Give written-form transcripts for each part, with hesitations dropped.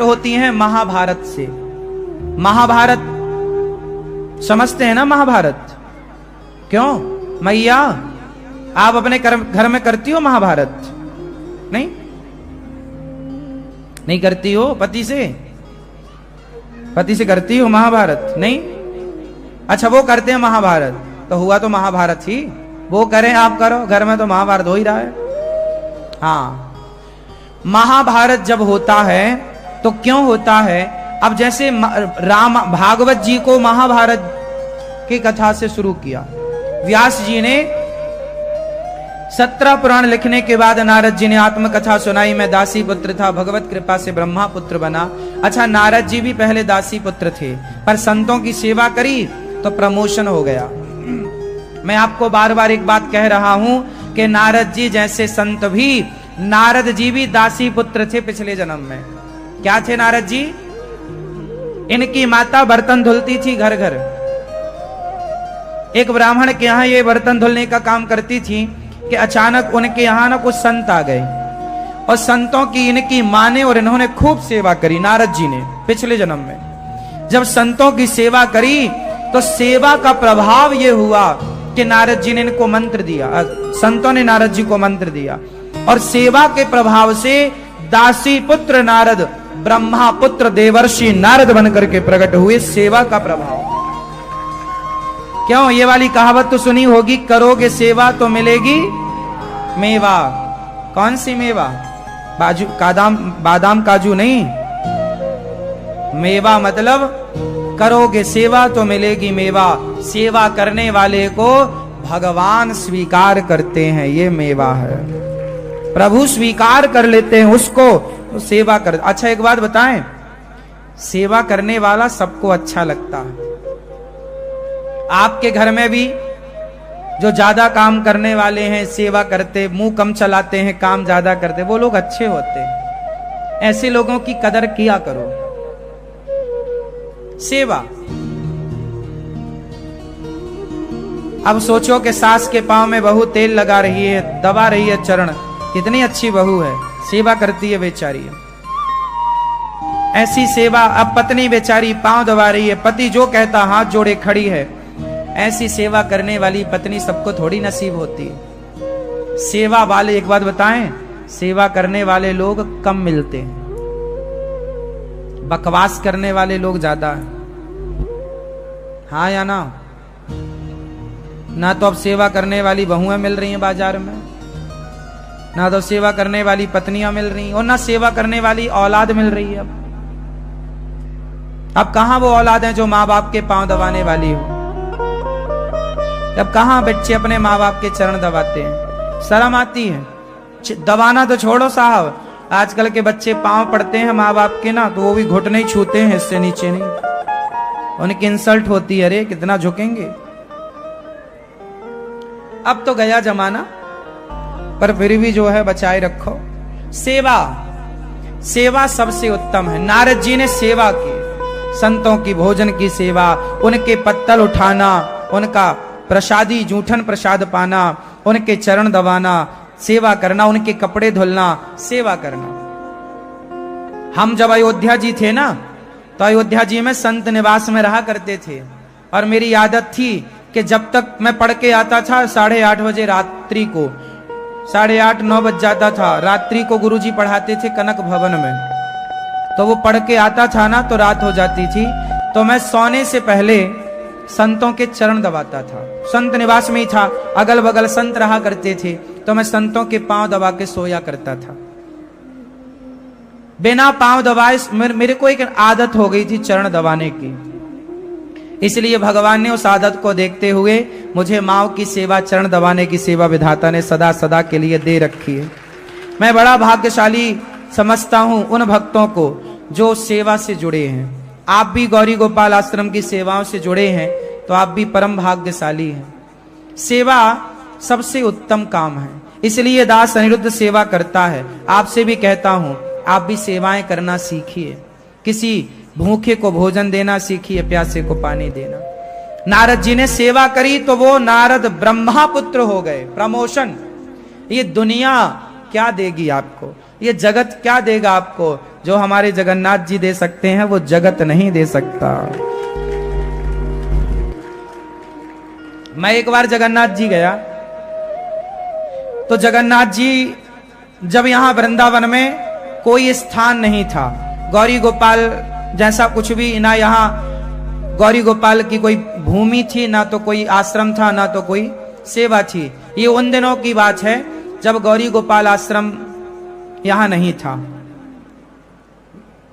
होती हैं महाभारत से। महाभारत समझते हैं ना? महाभारत क्यों मैया आप अपने घर में करती हो महाभारत? नहीं नहीं करती हो? पति से करती हो महाभारत? नहीं। अच्छा वो करते हैं महाभारत, तो हुआ तो महाभारत ही। वो करें आप करो, घर में तो महाभारत हो ही रहा है। हाँ, महाभारत जब होता है तो क्यों होता है? अब जैसे राम भागवत जी को महाभारत की कथा से शुरू किया, व्यास जी ने 17 पुराण लिखने के बाद नारद जी ने आत्मकथा सुनाई, मैं दासी पुत्र था, भगवत कृपा से ब्रह्मा पुत्र बना। अच्छा, नारद जी भी पहले दासी पुत्र थे, पर संतों की सेवा करी तो प्रमोशन हो गया। मैं आपको बार बार एक बात कह रहा हूं कि नारद जी जैसे संत भी, नारद जी भी दासी पुत्र थे पिछले जन्म में। क्या थे नारद जी? इनकी माता बर्तन धुलती थी घर घर। एक ब्राह्मण के यहां ये बर्तन धुलने का काम करती थी कि अचानक उनके यहां ना कुछ संत आ गए, और संतों की इनकी मां ने और इन्होंने खूब सेवा करी। नारद जी ने पिछले जन्म में जब संतों की सेवा करी तो सेवा का प्रभाव ये हुआ कि नारद जी ने इनको मंत्र दिया, संतों ने नारद जी को मंत्र दिया, और सेवा के प्रभाव से दासी पुत्र नारद ब्रह्मा पुत्र देवर्षि नारद बनकर के प्रकट हुए। सेवा का प्रभाव। क्यों? ये वाली कहावत तो सुनी होगी, करोगे सेवा तो मिलेगी मेवा। कौन सी मेवा? बादाम काजू नहीं, मेवा मतलब करोगे सेवा तो मिलेगी मेवा। सेवा करने वाले को भगवान स्वीकार करते हैं, ये मेवा है। प्रभु स्वीकार कर लेते हैं उसको, तो सेवा कर। अच्छा एक बात बताएं, सेवा करने वाला सबको अच्छा लगता है। आपके घर में भी जो ज्यादा काम करने वाले हैं, सेवा करते, मुंह कम चलाते हैं, काम ज्यादा करते, वो लोग अच्छे होते हैं। ऐसे लोगों की कदर किया करो। सेवा। अब सोचो कि सास के पांव में बहू तेल लगा रही है, दबा रही है चरण, कितनी अच्छी बहू है, सेवा करती है बेचारी। ऐसी सेवा। अब पत्नी बेचारी पांव दबा रही है, पति जो कहता हाथ जोड़े खड़ी है। ऐसी सेवा करने वाली पत्नी सबको थोड़ी नसीब होती है। सेवा वाले, एक बात बताएं, सेवा करने वाले लोग कम मिलते हैं, बकवास करने वाले लोग ज्यादा है। हाँ या ना? ना तो अब सेवा करने वाली बहुएं मिल रही हैं बाजार में, ना तो सेवा करने वाली पत्नियां मिल रही, और ना सेवा करने वाली औलाद मिल रही है। अब कहां वो औलाद है जो माँ बाप के पांव दबाने वाली हो? अब कहां बच्चे अपने माँ बाप के चरण दबाते हैं? शर्म आती है। दबाना तो छोड़ो साहब, आजकल के बच्चे पांव पड़ते हैं माँ बाप के ना, तो वो भी घुटने ही छूते हैं, इससे नीचे नहीं। उनकी इंसल्ट होती है, अरे कितना झुकेंगे। अब तो गया जमाना, पर फिर भी जो है बचाए रखो। सेवा, सेवा सबसे उत्तम है। नारद जी ने सेवा की, संतों की भोजन की सेवा, उनके पत्तल उठाना, उनका प्रसादी जूठन प्रसाद पाना, उनके चरण दबाना, सेवा करना, उनके कपड़े धुलना, सेवा करना। हम जब अयोध्या जी थे ना, तो अयोध्या जी में संत निवास में रहा करते थे, और मेरी आदत थी कि जब तक मैं पढ़ के आता था 8:30 बजे रात्रि को, 8:30-9 बज जाता था, रात्रि को गुरुजी पढ़ाते थे कनक भवन में, तो वो पढ़ के आता था ना तो रात हो जाती थी, तो मैं सोने से पहले संतों के चरण दबाता था। संत निवास में ही था, अगल बगल संत रहा करते थे, तो मैं संतों के पांव दबा के सोया करता था। बिना पांव दबाए मेरे को एक आदत हो गई थी चरण दबाने की, इसलिए भगवान ने उस आदत को देखते हुए मुझे मां की सेवा, चरण दबाने की सेवा विधाता ने सदा सदा के लिए दे रखी है। मैं बड़ा भाग्यशाली समझता हूं उन भक्तों को जो सेवा से जुड़े हैं। आप भी गौरी गोपाल आश्रम की सेवाओं से जुड़े हैं तो आप भी परम भाग्यशाली हैं। सेवा सबसे उत्तम काम है, इसलिए दास अनिरुद्ध सेवा करता है। आपसे भी कहता हूं, आप भी सेवाएं करना सीखिए। किसी भूखे को भोजन देना सीखिए, प्यासे को पानी देना। नारद जी ने सेवा करी तो वो नारद ब्रह्मा पुत्र हो गए। प्रमोशन। ये दुनिया क्या देगी आपको, ये जगत क्या देगा आपको? जो हमारे जगन्नाथ जी दे सकते हैं वो जगत नहीं दे सकता। मैं एक बार जगन्नाथ जी गया, तो जगन्नाथ जी जब यहां वृंदावन में कोई स्थान नहीं था, गौरी गोपाल जैसा कुछ भी ना, यहां गौरी गोपाल की कोई भूमि थी, ना तो कोई आश्रम था, ना तो कोई सेवा थी। ये उन दिनों की बात है जब गौरी गोपाल आश्रम यहां नहीं था।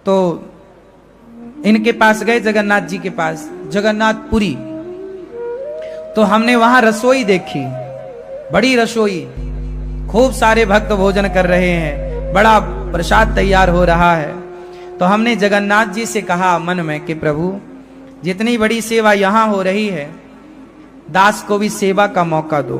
तो इनके पास गए, जगन्नाथ जी के पास, जगन्नाथपुरी। तो हमने वहां रसोई देखी, बड़ी रसोई, खूब सारे भक्त भोजन कर रहे हैं, बड़ा प्रसाद तैयार हो रहा है। तो हमने जगन्नाथ जी से कहा मन में कि प्रभु जितनी बड़ी सेवा यहां हो रही है, दास को भी सेवा का मौका दो।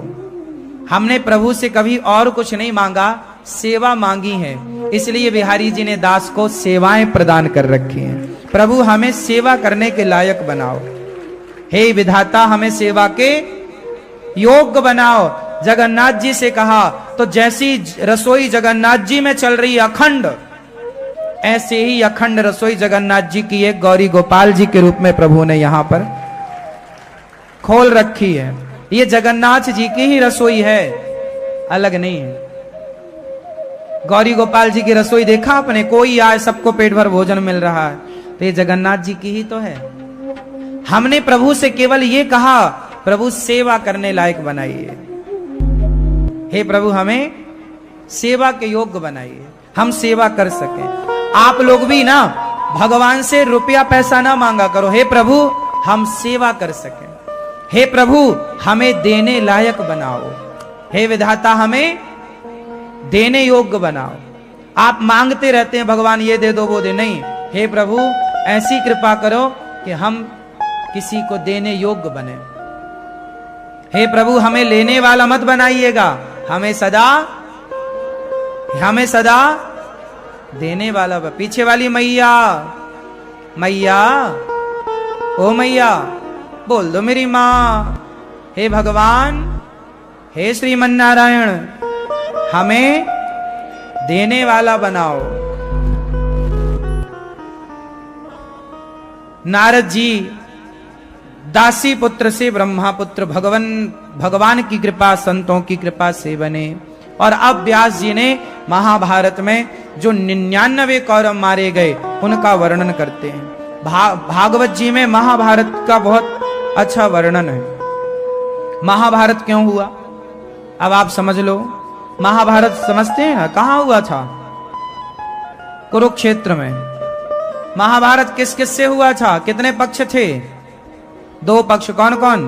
हमने प्रभु से कभी और कुछ नहीं मांगा, सेवा मांगी है, इसलिए बिहारी जी ने दास को सेवाएं प्रदान कर रखी हैं। प्रभु हमें सेवा करने के लायक बनाओ, हे विधाता हमें सेवा के योग्य बनाओ। जगन्नाथ जी से कहा तो जैसी रसोई जगन्नाथ जी में चल रही अखंड, ऐसे ही अखंड रसोई जगन्नाथ जी की एक गौरी गोपाल जी के रूप में प्रभु ने यहां पर खोल रखी है। ये जगन्नाथ जी की ही रसोई है, अलग नहीं है। गौरी गोपाल जी की रसोई देखा आपने, कोई आए सबको पेट भर भोजन मिल रहा है, तो ये जगन्नाथ जी की ही तो है। हमने प्रभु से केवल ये कहा प्रभु सेवा करने लायक बनाइए, हे प्रभु हमें सेवा के योग्य बनाइए, हम सेवा कर सकें। आप लोग भी ना भगवान से रुपया पैसा ना मांगा करो, हे प्रभु हम सेवा कर सकें, हे प्रभु हमें देने लायक बनाओ, हे विधाता हमें देने योग्य बनाओ। आप मांगते रहते हैं भगवान ये दे दो वो दे, नहीं, हे प्रभु ऐसी कृपा करो कि हम किसी को देने योग्य बने। हे प्रभु हमें लेने वाला मत बनाइएगा, हमें सदा देने वाला। पीछे वाली मैया, मैया ओ मैया बोल दो मेरी मां, हे भगवान हे श्रीमन नारायण हमें देने वाला बनाओ। नारद जी दासी पुत्र से ब्रह्मा पुत्र, भगवान की कृपा संतों की कृपा से बने। और अब व्यास जी ने महाभारत में जो 99 कौरव मारे गए उनका वर्णन करते हैं। भागवत जी में महाभारत का बहुत अच्छा वर्णन है। महाभारत क्यों हुआ अब आप समझ लो। महाभारत समझते हैं ना, कहां हुआ था? कुरुक्षेत्र में। महाभारत किस किस से हुआ था? कितने पक्ष थे? 2 पक्ष। कौन कौन?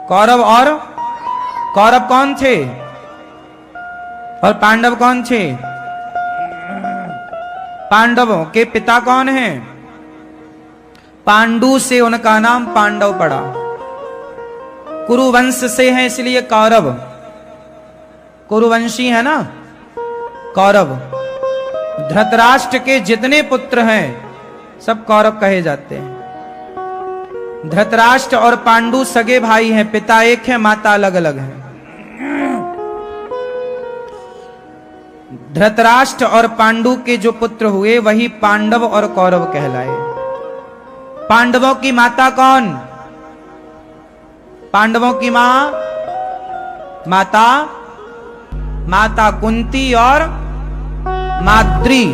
कौरव कौन थे और पांडव कौन थे? पांडवों के पिता कौन हैं? पांडु से उनका नाम पांडव पड़ा। कुरुवंश से है इसलिए कौरव, कुरुवंशी है ना कौरव। धृतराष्ट्र के जितने पुत्र हैं सब कौरव कहे जाते हैं। धृतराष्ट्र और पांडु सगे भाई हैं, पिता एक है माता अलग अलग है। धृतराष्ट्र और पांडु के जो पुत्र हुए वही पांडव और कौरव कहलाए। पांडवों की माता कौन? पांडवों की माता कुंती और माद्री।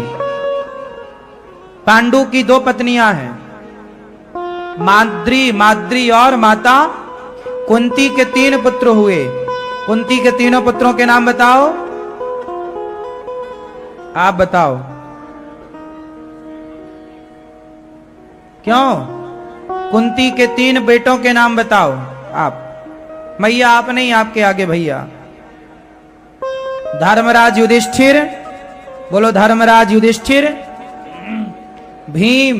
पांडु की 2 पत्नियां हैं, माद्री और माता कुंती के 3 पुत्र हुए। कुंती के तीनों पुत्रों के नाम बताओ, आप बताओ। क्यों? कुंती के 3 बेटों के नाम बताओ आप। मैया आप नहीं, आपके आगे भैया। धर्मराज युधिष्ठिर, बोलो धर्मराज युधिष्ठिर, भीम,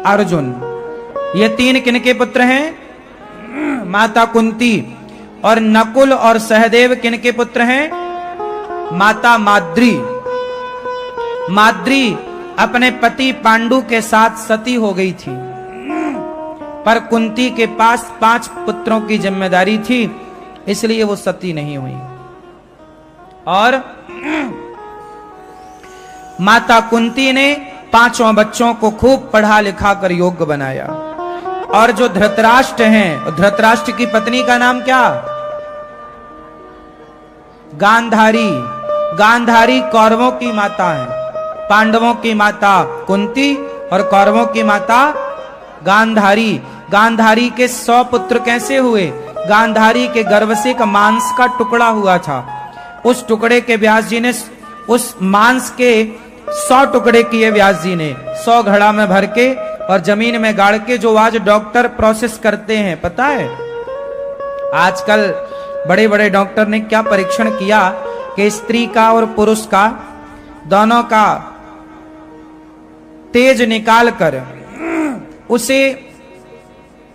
अर्जुन। ये 3 किनके पुत्र हैं? माता कुंती। और नकुल और सहदेव किनके पुत्र हैं? माता माद्री। माद्री अपने पति पांडु के साथ सती हो गई थी, पर कुंती के पास 5 पुत्रों की जिम्मेदारी थी, इसलिए वो सती नहीं हुई। और माता कुंती ने पांचों बच्चों को खूब पढ़ा लिखा कर योग्य बनाया। और जो धृतराष्ट्र हैं, धृतराष्ट्र की पत्नी का नाम क्या? गांधारी। गांधारी कौरवों की माता है। पांडवों की माता कुंती और कौरवों की माता गांधारी। गांधारी के 100 पुत्र कैसे हुए? गांधारी के गर्भ से एक मांस का टुकड़ा हुआ था। उस टुकड़े के व्यास जी ने, उस मांस के 100 टुकड़े किए व्यास जी ने, 100 घड़ा में भर के और जमीन में गाड़ के, जो आज डॉक्टर प्रोसेस करते हैं। पता है आजकल बड़े बड़े डॉक्टर ने क्या परीक्षण किया कि स्त्री का और पुरुष का दोनों का तेज निकाल कर उसे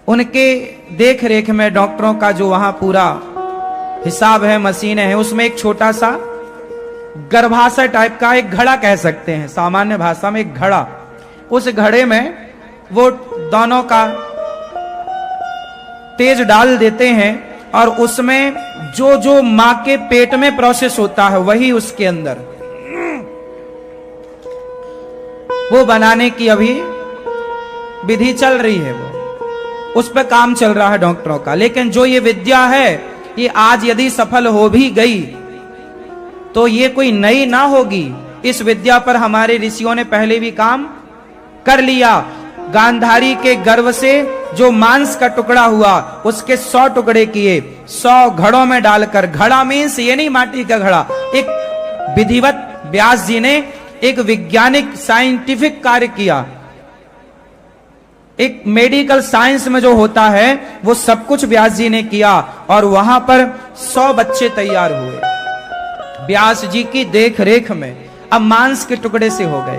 उनके देख रेख में, डॉक्टरों का जो वहां पूरा हिसाब है, मशीन है, उसमें एक छोटा सा गर्भाशय टाइप का एक घड़ा कह सकते हैं, सामान्य भाषा में एक घड़ा, उस घड़े में वो दोनों का तेज डाल देते हैं और उसमें जो जो मां के पेट में प्रोसेस होता है वही उसके अंदर, वो बनाने की अभी विधि चल रही है, वो उस पर काम चल रहा है डॉक्टरों का। लेकिन जो ये विद्या है, ये आज यदि सफल हो भी गई तो ये कोई नई ना होगी। इस विद्या पर हमारे ऋषियों ने पहले भी काम कर लिया। गांधारी के गर्भ से जो मांस का टुकड़ा हुआ, उसके 100 टुकड़े किए, 100 घड़ों में डालकर, घड़ा मीन्स ये नहीं माटी का घड़ा, एक विधिवत व्यास जी ने एक वैज्ञानिक साइंटिफिक कार्य किया। एक मेडिकल साइंस में जो होता है वो सब कुछ व्यास जी ने किया और वहां पर 100 बच्चे तैयार हुए व्यास जी की देख रेख में। अब मांस के टुकड़े से हो गए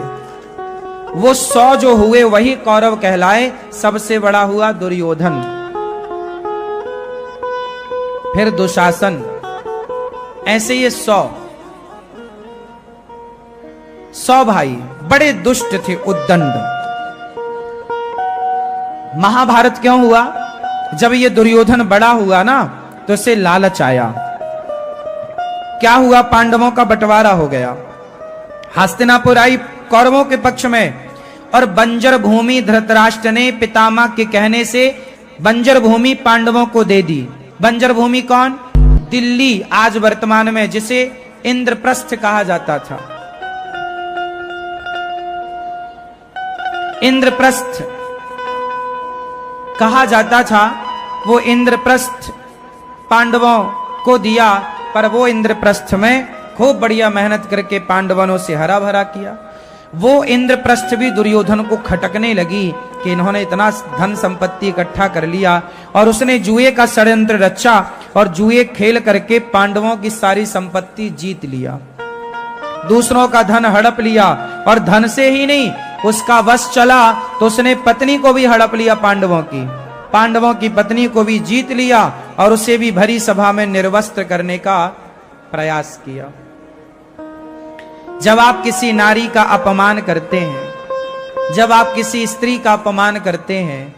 वो 100 जो हुए वही कौरव कहलाए। सबसे बड़ा हुआ दुर्योधन, फिर दुशासन, ऐसे ये 100 भाई बड़े दुष्ट थे, उद्दंड। महाभारत क्यों हुआ? जब ये दुर्योधन बड़ा हुआ ना तो इसे लालच आया। क्या हुआ? पांडवों का बंटवारा हो गया। हस्तिनापुर आई कौरवों के पक्ष में और बंजर भूमि धृतराष्ट्र ने पितामह के कहने से बंजर भूमि पांडवों को दे दी। बंजर भूमि कौन? दिल्ली, आज वर्तमान में जिसे इंद्रप्रस्थ कहा जाता था। इंद्रप्रस्थ कहा जाता था, वो इंद्रप्रस्थ पांडवों को दिया। पर वो इंद्रप्रस्थ में खूब बढ़िया मेहनत करके पांडवों से हरा भरा किया। वो इंद्रप्रस्थ भी दुर्योधन को खटकने लगी कि इन्होंने इतना धन संपत्ति इकट्ठा कर लिया, और उसने जुए का षड्यंत्र रचा और जुए खेल करके पांडवों की सारी संपत्ति जीत लिया, दूसरों का धन हड़प लिया। और धन से ही नहीं, उसका वश चला तो उसने पत्नी को भी हड़प लिया, पांडवों की पत्नी को भी जीत लिया और उसे भी भरी सभा में निर्वस्त्र करने का प्रयास किया। जब आप किसी नारी का अपमान करते हैं, जब आप किसी स्त्री का अपमान करते हैं,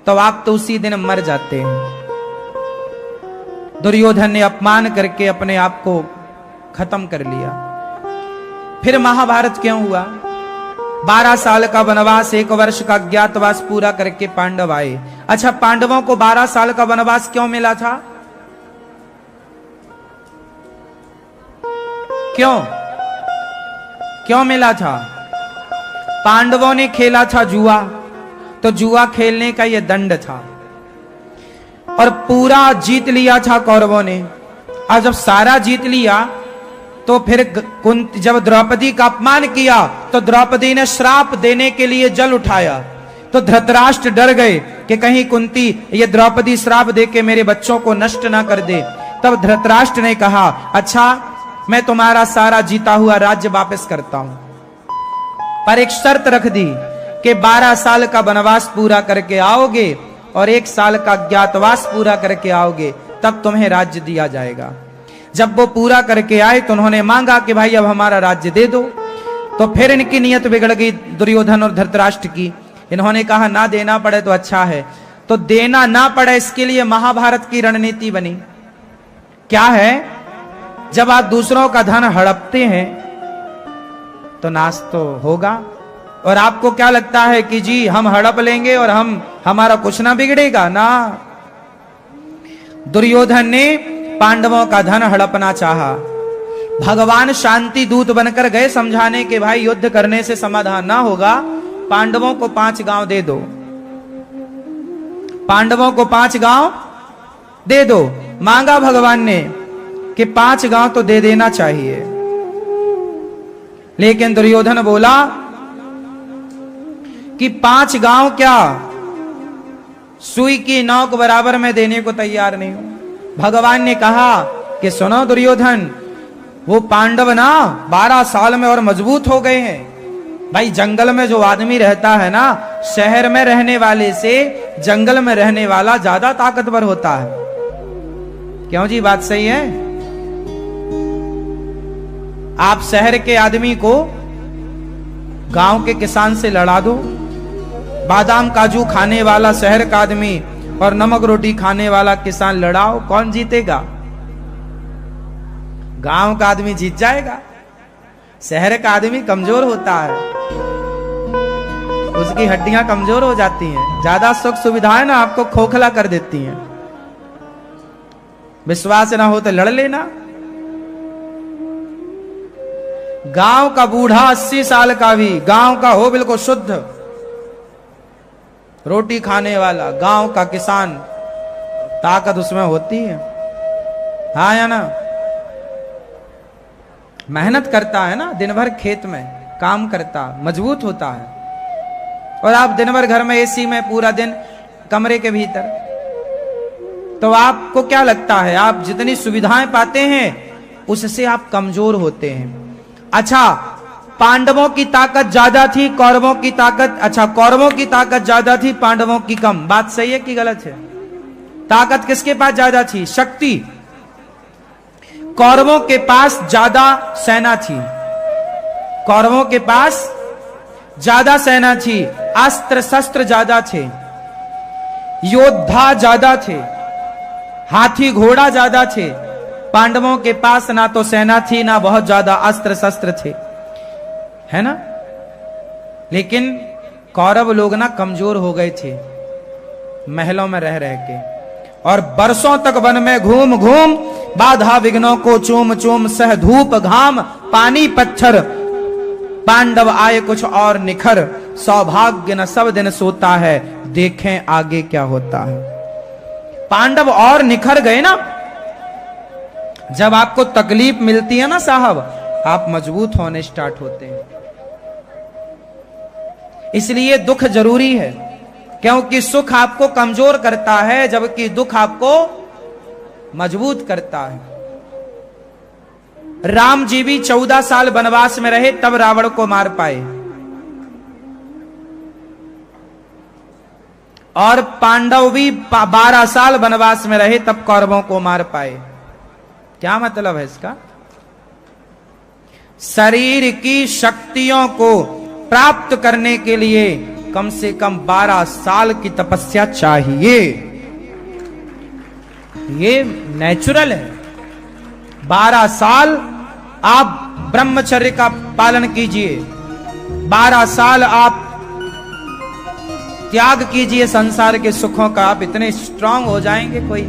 तो आप तो उसी दिन मर जाते हैं। दुर्योधन ने अपमान करके अपने आप को खत्म कर लिया। फिर महाभारत क्यों हुआ? 12 साल का वनवास, 1 वर्ष का अज्ञातवास पूरा करके पांडव आए। अच्छा, पांडवों को 12 साल का वनवास क्यों मिला था? क्यों मिला था? पांडवों ने खेला था जुआ, तो जुआ खेलने का यह दंड था और पूरा जीत लिया था कौरवों ने। और जब सारा जीत लिया तो फिर जब द्रौपदी का अपमान किया तो द्रौपदी ने श्राप देने के लिए जल उठाया, तो धृतराष्ट्र डर गए कि कहीं कुंती ये द्रौपदी श्राप दे के मेरे बच्चों को नष्ट ना कर दे। तब धृतराष्ट्र ने कहा, अच्छा मैं तुम्हारा सारा जीता हुआ राज्य वापस करता हूं, पर एक शर्त रख दी कि 12 साल का वनवास पूरा करके आओगे और 1 साल का अज्ञातवास पूरा करके आओगे, तब तुम्हें राज्य दिया जाएगा। जब वो पूरा करके आए तो उन्होंने मांगा कि भाई अब हमारा राज्य दे दो। तो फिर इनकी नीयत बिगड़ गई दुर्योधन और धृतराष्ट्र की। इन्होंने कहा ना देना पड़े तो अच्छा है, तो देना ना पड़े इसके लिए महाभारत की रणनीति बनी। क्या है? जब आप दूसरों का धन हड़पते हैं तो नाश तो होगा। और आपको क्या लगता है कि जी हम हड़प लेंगे और हमारा कुछ ना बिगड़ेगा ना। दुर्योधन ने पांडवों का धन हड़पना चाहा। भगवान शांति दूत बनकर गए समझाने के भाई युद्ध करने से समाधान ना होगा, पांडवों को 5 गांव दे दो, पांडवों को 5 गांव दे दो। मांगा भगवान ने कि 5 गांव तो दे देना चाहिए, लेकिन दुर्योधन बोला कि 5 गांव क्या, सुई की नोक बराबर मैं देने को तैयार नहीं हूं। भगवान ने कहा कि सुनो दुर्योधन, वो पांडव ना 12 साल में और मजबूत हो गए हैं। भाई जंगल में जो आदमी रहता है ना, शहर में रहने वाले से जंगल में रहने वाला ज्यादा ताकतवर होता है। क्यों जी, बात सही है? आप शहर के आदमी को गांव के किसान से लड़ा दो, बादाम काजू खाने वाला शहर का आदमी और नमक रोटी खाने वाला किसान लड़ाओ, कौन जीतेगा? गांव का आदमी जीत जाएगा। शहर का आदमी कमजोर होता है, उसकी हड्डियां कमजोर हो जाती हैं, ज्यादा सुख सुविधाएं ना आपको खोखला कर देती हैं। विश्वास ना हो तो लड़ लेना। गांव का बूढ़ा 80 साल का भी, गांव का हो बिल्कुल शुद्ध रोटी खाने वाला, गांव का किसान, ताकत उसमें होती है। हाँ या ना? मेहनत करता है ना, दिन भर खेत में काम करता, मजबूत होता है। और आप दिन भर घर में एसी में पूरा दिन कमरे के भीतर, तो आपको क्या लगता है, आप जितनी सुविधाएं पाते हैं उससे आप कमजोर होते हैं। अच्छा, पांडवों की ताकत ज्यादा थी, कौरवों की ताकत, अच्छा कौरवों की ताकत ज्यादा थी, पांडवों की कम। बात सही है कि गलत है? ताकत किसके पास ज्यादा थी? शक्ति। कौरवों के पास ज्यादा सेना थी, कौरवों के पास ज्यादा सेना थी, अस्त्र शस्त्र ज्यादा थे, योद्धा ज्यादा थे, हाथी घोड़ा ज्यादा थे। पांडवों के पास ना तो सेना थी, ना बहुत ज्यादा अस्त्र शस्त्र थे, है ना? लेकिन कौरव लोग ना कमजोर हो गए थे महलों में रह रह के, और बरसों तक वन में घूम घूम बाधा विघ्नों को चूम चूम सह धूप घाम पानी पत्थर, पांडव आए कुछ और निखर, सौभाग्य न सब दिन सोता है, देखें आगे क्या होता है। पांडव और निखर गए ना। जब आपको तकलीफ मिलती है ना साहब, आप मजबूत होने स्टार्ट होते हैं। इसलिए दुख जरूरी है, क्योंकि सुख आपको कमजोर करता है, जबकि दुख आपको मजबूत करता है। राम जी भी 14 साल वनवास में रहे, तब रावण को मार पाए, और पांडव भी 12 साल वनवास में रहे, तब कौरवों को मार पाए। क्या मतलब है इसका? शरीर की शक्तियों को प्राप्त करने के लिए कम से कम 12 साल की तपस्या चाहिए। ये नेचुरल है। 12 साल आप ब्रह्मचर्य का पालन कीजिए, 12 साल आप त्याग कीजिए संसार के सुखों का, आप इतने स्ट्रांग हो जाएंगे, कोई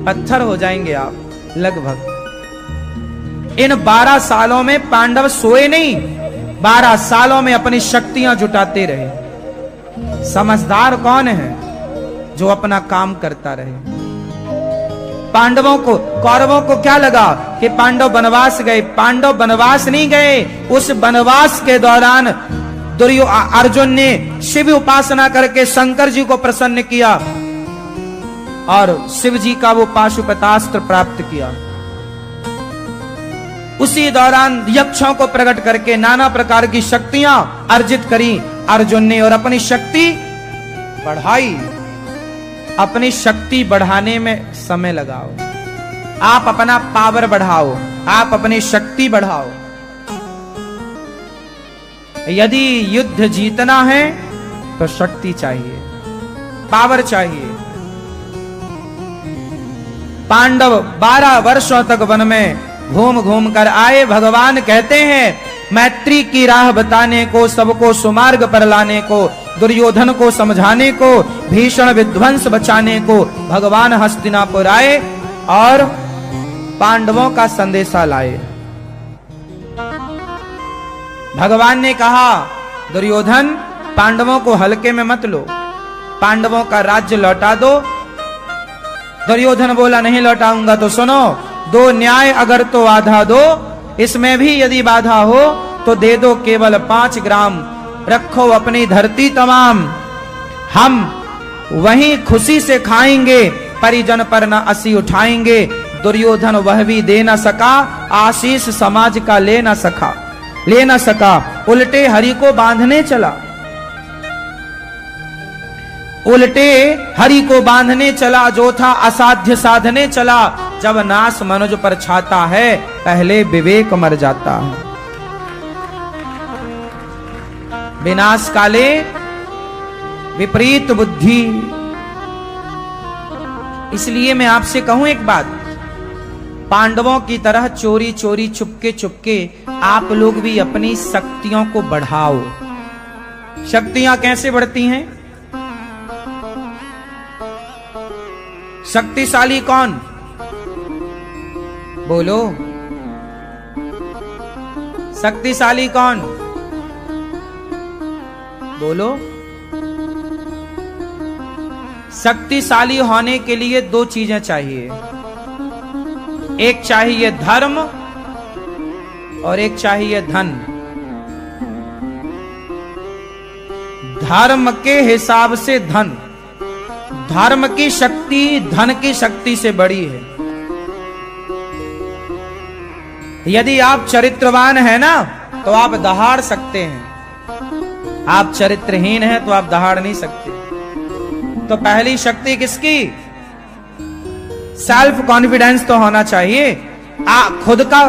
पत्थर हो जाएंगे आप लगभग। इन 12 सालों में पांडव सोए नहीं, 12 सालों में अपनी शक्तियां जुटाते रहे। समझदार कौन है? जो अपना काम करता रहे। पांडवों को, कौरवों को क्या लगा कि पांडव वनवास गए? पांडव वनवास नहीं गए। उस वनवास के दौरान अर्जुन ने शिव उपासना करके शंकर जी को प्रसन्न किया और शिव जी का वो पाशुपतास्त्र प्राप्त किया। उसी दौरान यक्षों को प्रकट करके नाना प्रकार की शक्तियां अर्जित करी अर्जुन ने, और अपनी शक्ति बढ़ाई। अपनी शक्ति बढ़ाने में समय लगाओ, आप अपना पावर बढ़ाओ, आप अपनी शक्ति बढ़ाओ। यदि युद्ध जीतना है तो शक्ति चाहिए, पावर चाहिए। पांडव 12 वर्षों तक वन में घूम घूम कर आए। भगवान कहते हैं मैत्री की राह बताने को, सबको सुमार्ग पर लाने को, दुर्योधन को समझाने को, भीषण विध्वंस बचाने को भगवान हस्तिनापुर आए और पांडवों का संदेशा लाए। भगवान ने कहा, दुर्योधन पांडवों को हल्के में मत लो, पांडवों का राज्य लौटा दो। दुर्योधन बोला, नहीं लौटाऊंगा। तो सुनो, दो न्याय अगर तो आधा दो, इसमें भी यदि बाधा हो तो दे दो केवल 5 ग्राम, रखो अपनी धरती तमाम, हम वहीं खुशी से खाएंगे, परिजन पर न असी उठाएंगे। दुर्योधन वह भी दे न सका, आशीष समाज का ले न सका, उल्टे हरि को बांधने चला, उल्टे हरि को बांधने चला, जो था असाध्य साधने चला। जब नाश मनुज पर छाता है, पहले विवेक मर जाता है। विनाश काले विपरीत बुद्धि। इसलिए मैं आपसे कहूं एक बात, पांडवों की तरह चोरी चोरी चुपके चुपके आप लोग भी अपनी शक्तियों को बढ़ाओ। शक्तियां कैसे बढ़ती हैं? शक्तिशाली कौन? बोलो, शक्तिशाली कौन? बोलो। शक्तिशाली होने के लिए 2 चीजें चाहिए, एक चाहिए धर्म और एक चाहिए धन। धर्म के हिसाब से धन, धर्म की शक्ति धन की शक्ति से बड़ी है। यदि आप चरित्रवान हैं ना, तो आप दहाड़ सकते हैं। आप चरित्रहीन हैं तो आप दहाड़ नहीं सकते। तो पहली शक्ति किसकी? सेल्फ कॉन्फिडेंस तो होना चाहिए, खुद का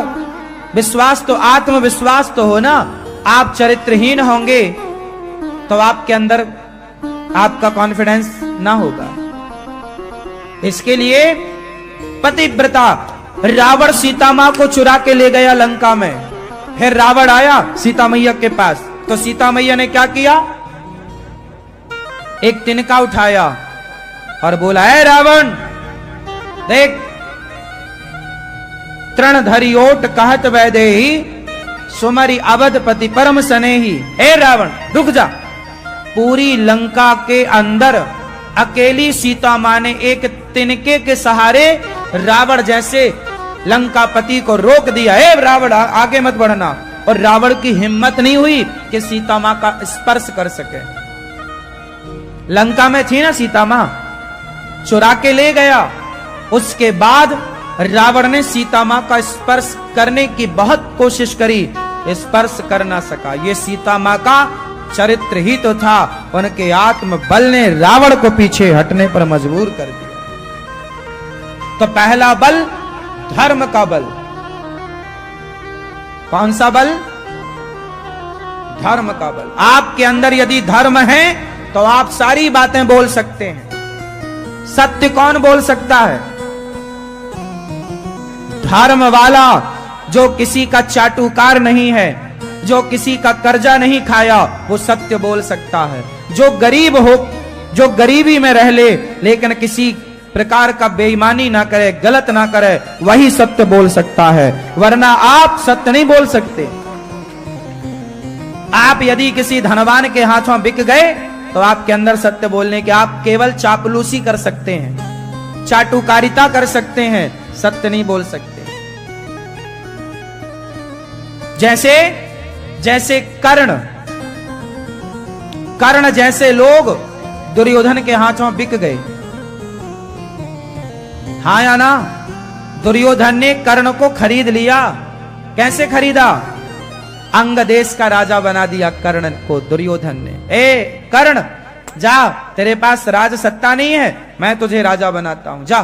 विश्वास तो, आत्मविश्वास तो हो ना। आप चरित्रहीन होंगे तो आपके अंदर आपका कॉन्फिडेंस ना होगा। इसके लिए पतिव्रता, रावण सीता मां को चुरा के ले गया लंका में, फिर रावण आया सीता मैया के पास, तो सीता मैया ने क्या किया? एक तिनका उठाया और बोला, है रावण देख, तृण धरि ओट कहत वैदेही, सुमरि अवधपति परम स्नेही। हे रावण रुक जा। पूरी लंका के अंदर अकेली सीता मां ने एक तिनके के सहारे रावण जैसे लंकापति को रोक दिया। हे रावण आगे मत बढ़ना। और रावण की हिम्मत नहीं हुई कि सीता मां का स्पर्श कर सके। लंका में थी ना सीता मां, चुरा के ले गया। उसके बाद रावण ने सीता मां का स्पर्श करने की बहुत कोशिश करी, स्पर्श कर ना सका। ये सीता मां का चरित्र ही तो था। उनके आत्म बल ने रावण को पीछे हटने पर मजबूर कर दिया। तो पहला बल धर्म का बल। कौन सा बल? धर्म का बल। आपके अंदर यदि धर्म है तो आप सारी बातें बोल सकते हैं। सत्य कौन बोल सकता है? धर्म वाला, जो किसी का चाटुकार नहीं है, जो किसी का कर्जा नहीं खाया, वो सत्य बोल सकता है। जो गरीब हो, जो गरीबी में रह ले लेकिन किसी प्रकार का बेईमानी ना करे, गलत ना करे, वही सत्य बोल सकता है। वरना आप सत्य नहीं बोल सकते। आप यदि किसी धनवान के हाथों बिक गए तो आपके अंदर सत्य बोलने के, आप केवल चापलूसी कर सकते हैं, चाटुकारिता कर सकते हैं, सत्य नहीं बोल सकते। जैसे कर्ण जैसे लोग दुर्योधन के हाथों बिक गए। हाँ या ना? दुर्योधन ने कर्ण को खरीद लिया। कैसे खरीदा? अंग देश का राजा बना दिया कर्ण को दुर्योधन ने। ए कर्ण, जा, तेरे पास राज सत्ता नहीं है, मैं तुझे राजा बनाता हूं, जा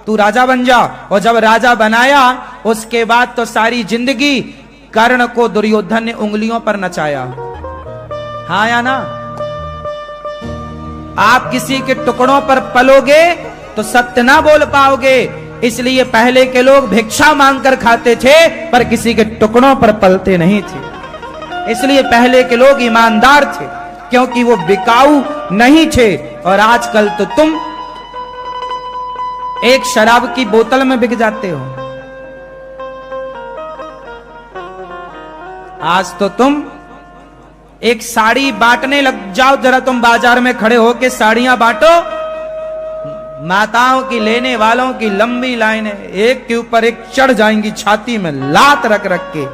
तू राजा बन जा। और जब राजा बनाया उसके बाद तो सारी जिंदगी कर्ण को दुर्योधन ने उंगलियों पर नचाया। हाँ या ना? आप किसी के टुकड़ों पर पलोगे तो सत्य ना बोल पाओगे। इसलिए पहले के लोग भिक्षा मांगकर खाते थे, पर किसी के टुकड़ों पर पलते नहीं थे। इसलिए पहले के लोग ईमानदार थे, क्योंकि वो बिकाऊ नहीं थे। और आजकल तो तुम एक शराब की बोतल में बिक जाते हो। आज तो तुम एक साड़ी बांटने लग जाओ, जरा तुम बाजार में खड़े होके साड़ियां बांटो, माताओं की लेने वालों की लंबी लाइनें, एक के ऊपर एक चढ़ जाएंगी, छाती में लात रख रख के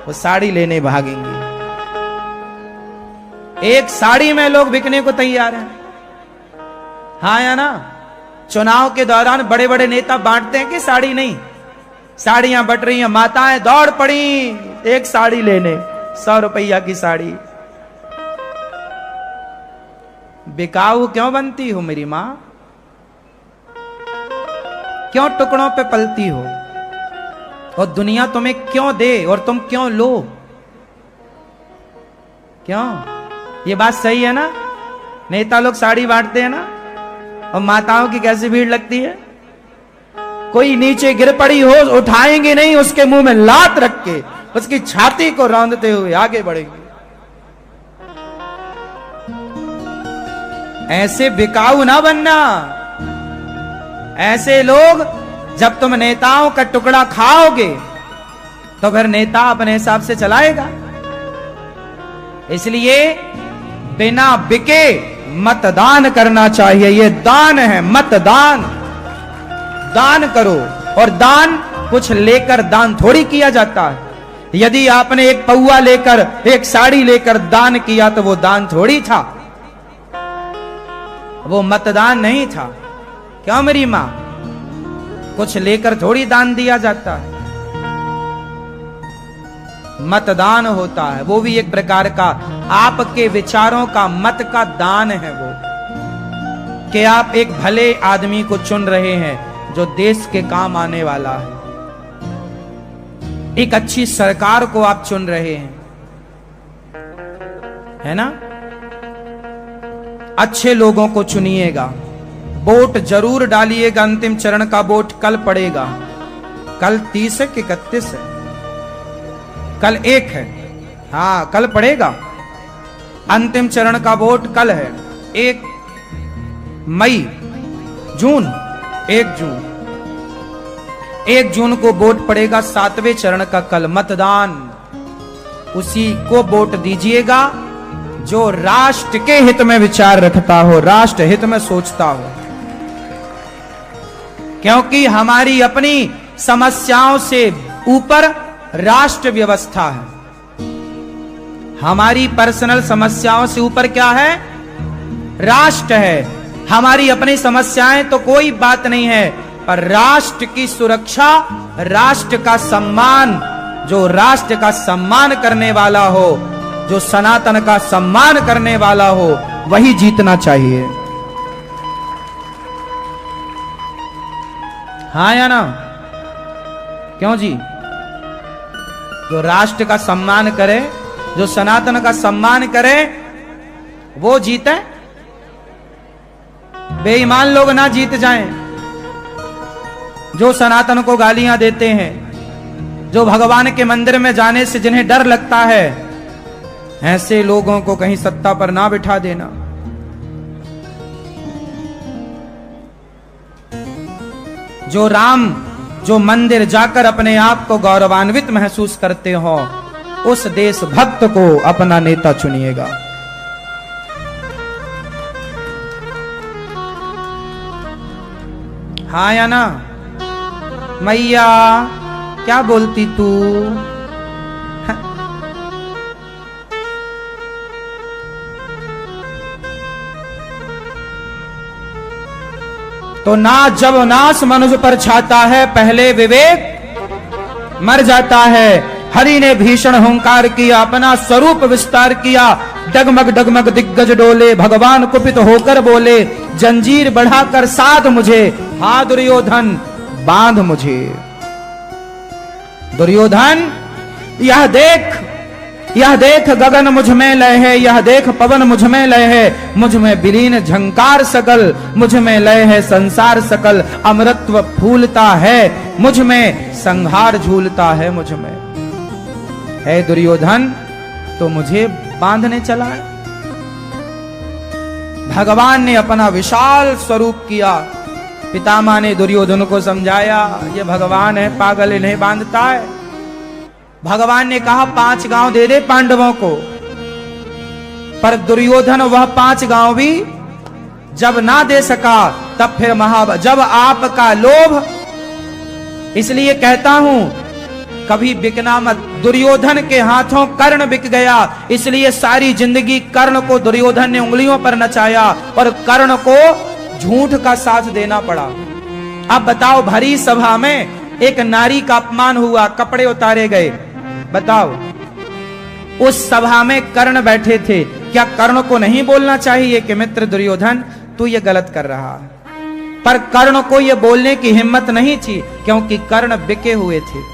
वो साड़ी लेने भागेंगी। एक साड़ी में लोग बिकने को तैयार हैं। हाँ या ना? चुनाव के दौरान बड़े बड़े नेता बांटते हैं कि साड़ी नहीं, साड़ियां बट रही हैं, माताएं दौड़ पड़ी एक साड़ी लेने, 100 रुपया की साड़ी। बिकाऊ क्यों बनती हो मेरी मां? क्यों टुकड़ों पे पलती हो? और दुनिया तुम्हें क्यों दे और तुम क्यों लो? क्यों? ये बात सही है ना? नेता लोग साड़ी बांटते हैं ना, और माताओं की कैसी भीड़ लगती है। कोई नीचे गिर पड़ी हो, उठाएंगे नहीं, उसके मुंह में लात रख के उसकी छाती को रौंदते हुए आगे बढ़ेंगे। ऐसे बिकाऊ ना बनना। ऐसे लोग, जब तुम नेताओं का टुकड़ा खाओगे तो फिर नेता अपने हिसाब से चलाएगा। इसलिए बिना बिके मतदान करना चाहिए। ये दान है, मतदान। दान करो, और दान कुछ लेकर दान थोड़ी किया जाता है। यदि आपने एक पौआ लेकर, एक साड़ी लेकर दान किया तो वो दान थोड़ी था, वो मतदान नहीं था। क्यों मेरी मां? कुछ लेकर थोड़ी दान दिया जाता है। मतदान होता है, वो भी एक प्रकार का आपके विचारों का, मत का दान है वो, कि आप एक भले आदमी को चुन रहे हैं जो देश के काम आने वाला है। एक अच्छी सरकार को आप चुन रहे हैं, है ना? अच्छे लोगों को चुनिएगा, वोट जरूर डालिएगा। अंतिम चरण का वोट कल पड़ेगा। कल 30 है कि 31 है? कल 1 है। हाँ, कल पड़ेगा। अंतिम चरण का वोट कल है, 1 जून को वोट पड़ेगा। 7वें चरण का कल मतदान। उसी को वोट दीजिएगा जो राष्ट्र के हित में विचार रखता हो, राष्ट्र हित में सोचता हो। क्योंकि हमारी अपनी समस्याओं से ऊपर राष्ट्र व्यवस्था है। हमारी पर्सनल समस्याओं से ऊपर क्या है? राष्ट्र है। हमारी अपनी समस्याएं तो कोई बात नहीं है, पर राष्ट्र की सुरक्षा, राष्ट्र का सम्मान, जो राष्ट्र का सम्मान करने वाला हो, जो सनातन का सम्मान करने वाला हो, वही जीतना चाहिए। हाँ या ना? क्यों जी? जो राष्ट्र का सम्मान करे, जो सनातन का सम्मान करे, वो जीते। बेईमान लोग ना जीत जाएं, जो सनातन को गालियां देते हैं, जो भगवान के मंदिर में जाने से जिन्हें डर लगता है, ऐसे लोगों को कहीं सत्ता पर ना बिठा देना। जो राम, जो मंदिर जाकर अपने आप को गौरवान्वित महसूस करते हो, उस देशभक्त को अपना नेता चुनिएगा। हाँ या ना? मैया क्या बोलती तू? तो ना जब नाश मनुष्य पर छाता है, पहले विवेक मर जाता है। हरि ने भीषण हुंकार किया, अपना स्वरूप विस्तार किया, डगमग डगमग दिग्गज डोले, भगवान कुपित होकर बोले, जंजीर बढ़ाकर साध मुझे, हा दुर्योधन बांध मुझे। दुर्योधन, यह देख गगन मुझ में लय है, यह देख पवन मुझ में लय है, मुझ में विलीन झंकार सकल, मुझ में लय है संसार सकल, अमृतत्व फूलता है मुझ में, संहार झूलता है मुझ में। है दुर्योधन, तो मुझे बांधने चला है। भगवान ने अपना विशाल स्वरूप किया। पितामह ने दुर्योधन को समझाया, ये भगवान है, पागल इन्हें बांधता है। भगवान ने कहा 5 गांव दे दे पांडवों को, पर दुर्योधन वह 5 गांव भी जब ना दे सका तब फिर जब आपका लोभ, इसलिए कहता हूं कभी बिकना मत। दुर्योधन के हाथों कर्ण बिक गया, इसलिए सारी जिंदगी कर्ण को दुर्योधन ने उंगलियों पर नचाया और कर्ण को झूठ का साथ देना पड़ा। अब बताओ, भरी सभा में एक नारी का अपमान हुआ, कपड़े उतारे गए। बताओ, उस सभा में कर्ण बैठे थे, क्या कर्ण को नहीं बोलना चाहिए कि मित्र दुर्योधन तू ये गलत कर रहा है? पर कर्ण को ये बोलने की हिम्मत नहीं थी, क्योंकि कर्ण बिके हुए थे।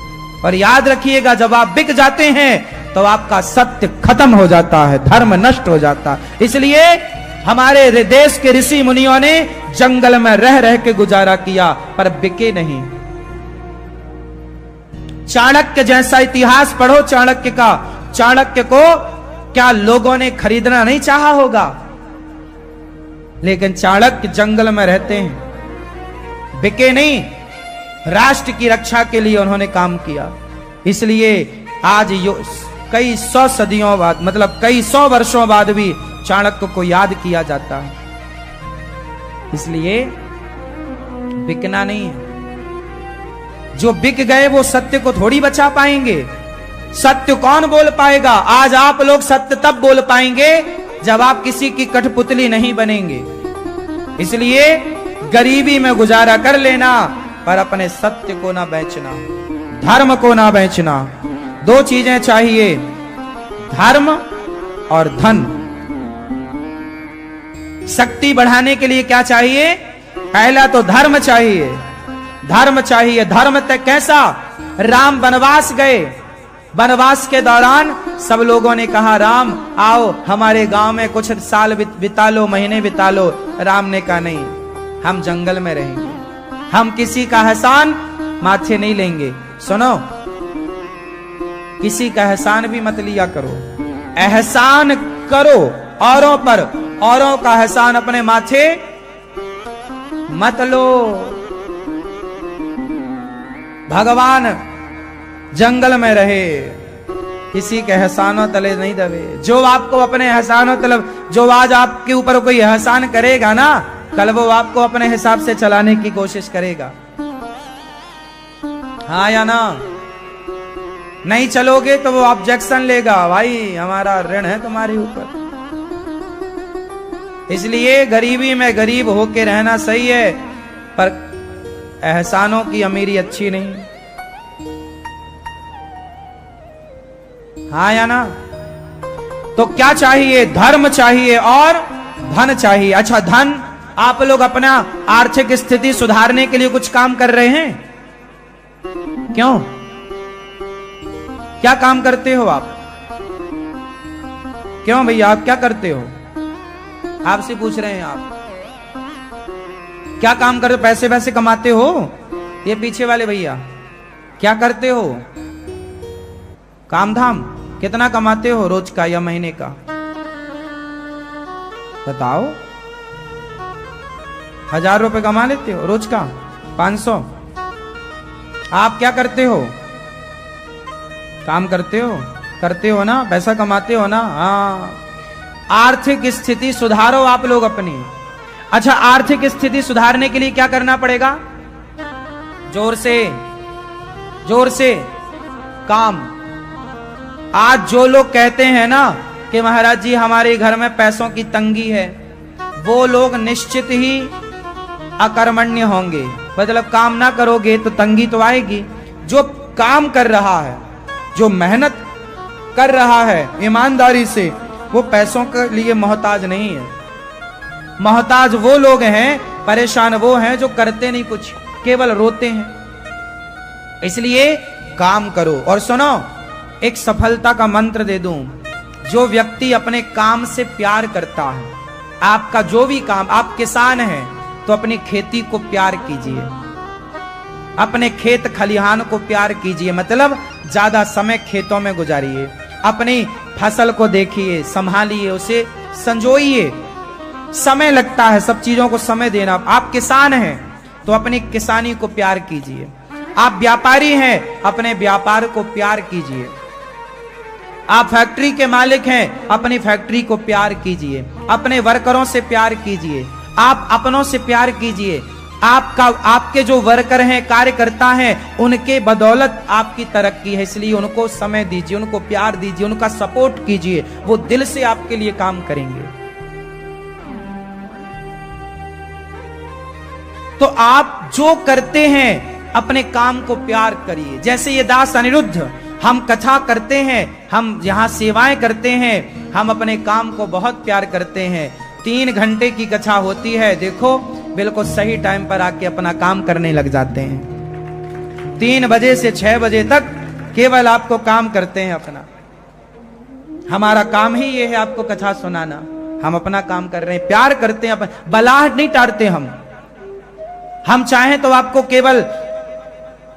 और याद रखिएगा, जब आप बिक जाते हैं तो आपका सत्य खत्म हो जाता है, धर्म नष्ट हो जाता है। इसलिए हमारे देश के ऋषि मुनियों ने जंगल में रह रह के गुजारा किया, पर बिके नहीं। चाणक्य जैसा इतिहास पढ़ो चाणक्य का। चाणक्य को क्या लोगों ने खरीदना नहीं चाहा होगा? लेकिन चाणक्य जंगल में रहते हैं, बिके नहीं। राष्ट्र की रक्षा के लिए उन्होंने काम किया। इसलिए आज कई 100 सदियों बाद, मतलब कई 100 वर्षों बाद भी चाणक्य को याद किया जाता है। इसलिए बिकना नहीं है। जो बिक गए वो सत्य को थोड़ी बचा पाएंगे। सत्य कौन बोल पाएगा? आज आप लोग सत्य तब बोल पाएंगे जब आप किसी की कठपुतली नहीं बनेंगे। इसलिए गरीबी में गुजारा कर लेना, पर अपने सत्य को ना बेचना, धर्म को ना बेचना। 2 चीजें चाहिए, धर्म और धन। शक्ति बढ़ाने के लिए क्या चाहिए? पहला तो धर्म चाहिए, धर्म चाहिए। धर्म तक कैसा? राम वनवास गए, वनवास के दौरान सब लोगों ने कहा राम आओ हमारे गांव में कुछ साल बिता लो, महीने बिता लो। राम ने कहा नहीं, हम जंगल में रहेंगे, हम किसी का एहसान माथे नहीं लेंगे। सुनो, किसी का एहसान भी मत लिया करो। एहसान करो औरों पर, औरों का एहसान अपने माथे मत लो। भगवान जंगल में रहे, किसी के एहसानों तले नहीं दबे। जो आपको अपने एहसानों तले, जो आज आपके ऊपर कोई एहसान करेगा ना, कल वो आपको अपने हिसाब से चलाने की कोशिश करेगा। हाँ या ना? नहीं चलोगे तो वो ऑब्जेक्शन लेगा, भाई हमारा ऋण है तुम्हारे ऊपर। इसलिए गरीबी में गरीब होके रहना सही है, पर एहसानों की अमीरी अच्छी नहीं। हाँ या ना? तो क्या चाहिए? धर्म चाहिए और धन चाहिए। अच्छा, धन, आप लोग अपना आर्थिक स्थिति सुधारने के लिए कुछ काम कर रहे हैं? क्यों? क्या काम करते हो आप? क्यों भैया, आप क्या करते हो? आपसे पूछ रहे हैं, आप क्या काम करते हो? पैसे वैसे कमाते हो? ये पीछे वाले भैया क्या करते हो? काम धाम कितना कमाते हो रोज का या महीने का? बताओ। 1000 रुपए कमा लेते हो रोज का? 500? आप क्या करते हो? काम करते हो ना, पैसा कमाते हो ना? हाँ, आर्थिक स्थिति सुधारो आप लोग अपनी। अच्छा, आर्थिक स्थिति सुधारने के लिए क्या करना पड़ेगा? जोर से काम। आज जो लोग कहते हैं ना कि महाराज जी हमारे घर में पैसों की तंगी है, वो लोग निश्चित ही अकर्मण्य होंगे। मतलब काम ना करोगे तो तंगी तो आएगी। जो काम कर रहा है, जो मेहनत कर रहा है ईमानदारी से, वो पैसों के लिए मोहताज नहीं है। मोहताज वो लोग हैं, परेशान वो हैं जो करते नहीं कुछ, केवल रोते हैं। इसलिए काम करो। और सुनो, एक सफलता का मंत्र दे दूं। जो व्यक्ति अपने काम से प्यार करता है, आपका जो भी काम, आप किसान हैं तो अपनी खेती को प्यार कीजिए, अपने खेत खलिहान को प्यार कीजिए। मतलब ज्यादा समय खेतों में गुजारिए, अपनी फसल को देखिए, संभालिए, उसे संजोइए। समय लगता है, सब चीजों को समय देना। आप किसान हैं तो अपनी किसानी को प्यार कीजिए। आप व्यापारी हैं, अपने व्यापार को प्यार कीजिए। आप फैक्ट्री के मालिक हैं, अपनी फैक्ट्री को प्यार कीजिए। अपने वर्करों से प्यार कीजिए। आप अपनों से प्यार कीजिए। आपके जो वर्कर हैं, कार्यकर्ता हैं, उनके बदौलत आपकी तरक्की है, इसलिए उनको समय दीजिए, उनको प्यार दीजिए, उनका सपोर्ट कीजिए। वो दिल से आपके लिए काम करेंगे। तो आप जो करते हैं अपने काम को प्यार करिए। जैसे ये दास अनिरुद्ध, हम कथा करते हैं, हम यहां सेवाएं करते हैं, हम अपने काम को बहुत प्यार करते हैं। 3 घंटे की कथा होती है, देखो बिल्कुल सही टाइम पर आके अपना काम करने लग जाते हैं। 3 बजे से 6 बजे तक केवल आपको काम करते हैं अपना। हमारा काम ही ये है आपको कथा सुनाना। हम अपना काम कर रहे हैं, प्यार करते हैं, बलाहट नहीं टारते। हम चाहें तो आपको केवल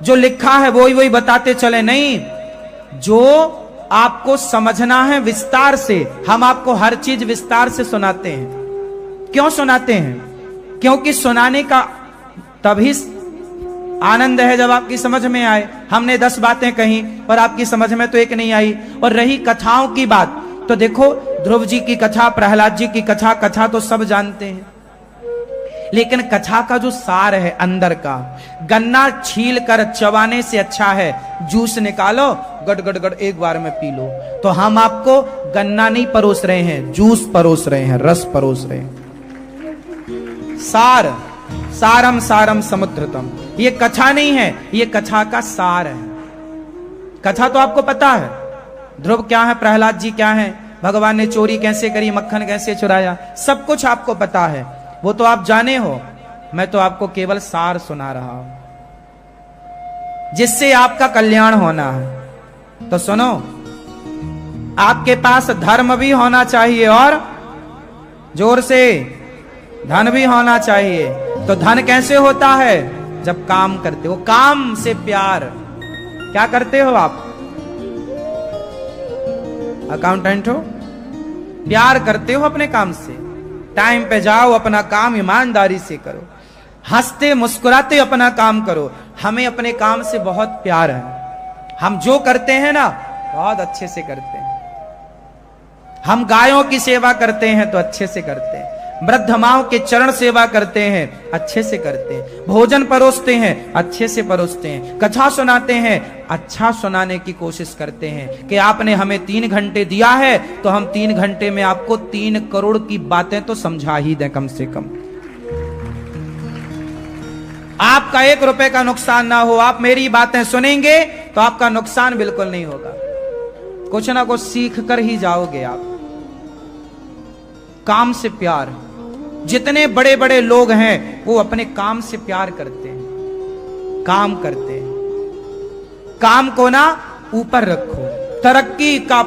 जो लिखा है वही वही बताते चले, नहीं, जो आपको समझना है विस्तार से, हम आपको हर चीज विस्तार से सुनाते हैं। क्यों सुनाते हैं? क्योंकि सुनाने का तभी आनंद है जब आपकी समझ में आए। हमने 10 बातें कही और आपकी समझ में तो एक नहीं आई। और रही कथाओं की बात, तो देखो ध्रुव जी की कथा, प्रहलाद जी की कथा, कथा तो सब जानते हैं, लेकिन कथा का जो सार है अंदर का, गन्ना छील कर चबाने से अच्छा है जूस निकालो, गड़ गड़ गड़ एक बार में पी लो। तो हम आपको गन्ना नहीं परोस रहे हैं, जूस परोस रहे हैं, रस परोस रहे हैं। सार, सारम सारम समुद्रतम, ये कथा नहीं है, ये कथा का सार है। कथा तो आपको पता है, ध्रुव क्या है, प्रहलाद जी क्या है, भगवान ने चोरी कैसे करी, मक्खन कैसे चुराया, सब कुछ आपको पता है, वो तो आप जाने हो। मैं तो आपको केवल सार सुना रहा हूं, जिससे आपका कल्याण होना है। तो सुनो, आपके पास धर्म भी होना चाहिए और जोर से धन भी होना चाहिए। तो धन कैसे होता है? जब काम करते हो, काम से प्यार। क्या करते हो आप? अकाउंटेंट हो, प्यार करते हो अपने काम से। टाइम पे जाओ, अपना काम ईमानदारी से करो, हंसते मुस्कुराते अपना काम करो। हमें अपने काम से बहुत प्यार है। हम जो करते हैं ना, बहुत अच्छे से करते हैं। हम गायों की सेवा करते हैं तो अच्छे से करते हैं, वृद्ध माओं के चरण सेवा करते हैं, अच्छे से करते हैं, भोजन परोसते हैं, अच्छे से परोसते हैं, कथा सुनाते हैं, अच्छा सुनाने की कोशिश करते हैं कि आपने हमें 3 घंटे दिया है तो हम 3 घंटे में आपको 3 करोड़ की बातें तो समझा ही दें कम से कम। आपका 1 रुपए का नुकसान ना हो। आप मेरी बातें सुनेंगे तो आपका नुकसान बिल्कुल नहीं होगा, कुछ ना कुछ सीख कर ही जाओगे आप। काम से प्यार, जितने बड़े बड़े लोग हैं वो अपने काम से प्यार करते हैं, काम करते हैं। काम को ना ऊपर रखो। तरक्की का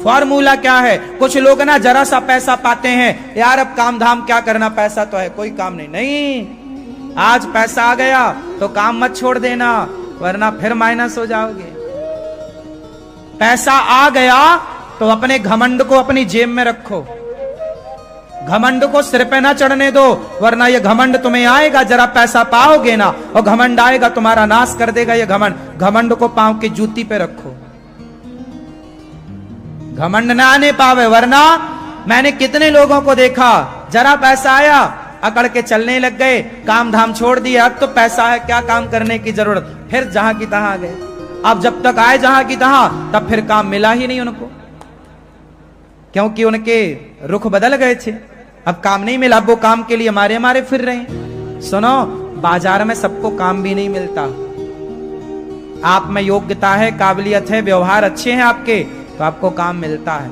फॉर्मूला क्या है? कुछ लोग ना जरा सा पैसा पाते हैं, यार अब काम धाम क्या करना, पैसा तो है, कोई काम नहीं। नहीं, आज पैसा आ गया तो काम मत छोड़ देना, वरना फिर माइनस हो जाओगे। पैसा आ गया तो अपने घमंड को अपनी जेब में रखो, घमंड को सिर पे ना चढ़ने दो, वरना ये घमंड तुम्हें आएगा, जरा पैसा पाओगे ना और घमंड आएगा तुम्हारा नाश कर देगा ये घमंड। घमंड को पांव की जूती पे रखो, घमंड ना आने पावे। वरना मैंने कितने लोगों को देखा, जरा पैसा आया अकड़ के चलने लग गए, काम धाम छोड़ दिया, अब तो पैसा है क्या काम करने की जरूरत, फिर जहां की तहां गए। अब जब तक आए जहां की तहां, तब फिर काम मिला ही नहीं उनको, क्योंकि उनके रुख बदल गए थे। अब काम नहीं मिला, अब वो काम के लिए मारे मारे फिर रहे हैं। सुनो, बाजार में सबको काम भी नहीं मिलता। आप में योग्यता है, काबिलियत है, व्यवहार अच्छे हैं आपके, तो आपको काम मिलता है।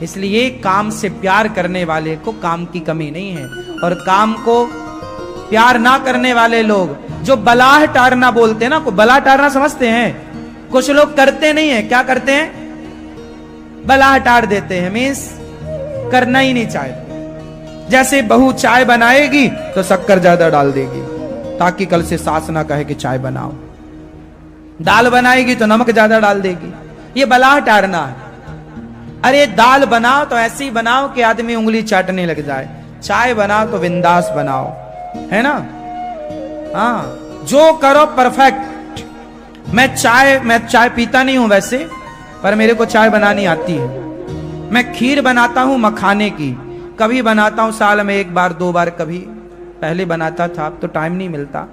इसलिए काम से प्यार करने वाले को काम की कमी नहीं है। और काम को प्यार ना करने वाले लोग जो बलाह टारना बोलते हैं ना, को बला टारना समझते हैं, कुछ लोग करते नहीं है। क्या करते हैं? बलाह टार देते हैं, मीन्स करना ही नहीं चाहते। जैसे बहू चाय बनाएगी तो शक्कर ज्यादा डाल देगी ताकि कल से सास ना कहे कि चाय बनाओ, दाल बनाएगी तो नमक ज्यादा डाल देगी। ये बलाह टारना है। अरे दाल बनाओ तो ऐसी बनाओ कि आदमी उंगली चाटने लग जाए, चाय बनाओ तो बिंदास बनाओ, है ना। हाँ, जो करो परफेक्ट। मैं चाय पीता नहीं हूं वैसे, पर मेरे को चाय बनानी आती है। मैं खीर बनाता हूं मखाने की, कभी बनाता हूं साल में 1 बार 2 बार, कभी पहले बनाता था, अब तो टाइम नहीं मिलता।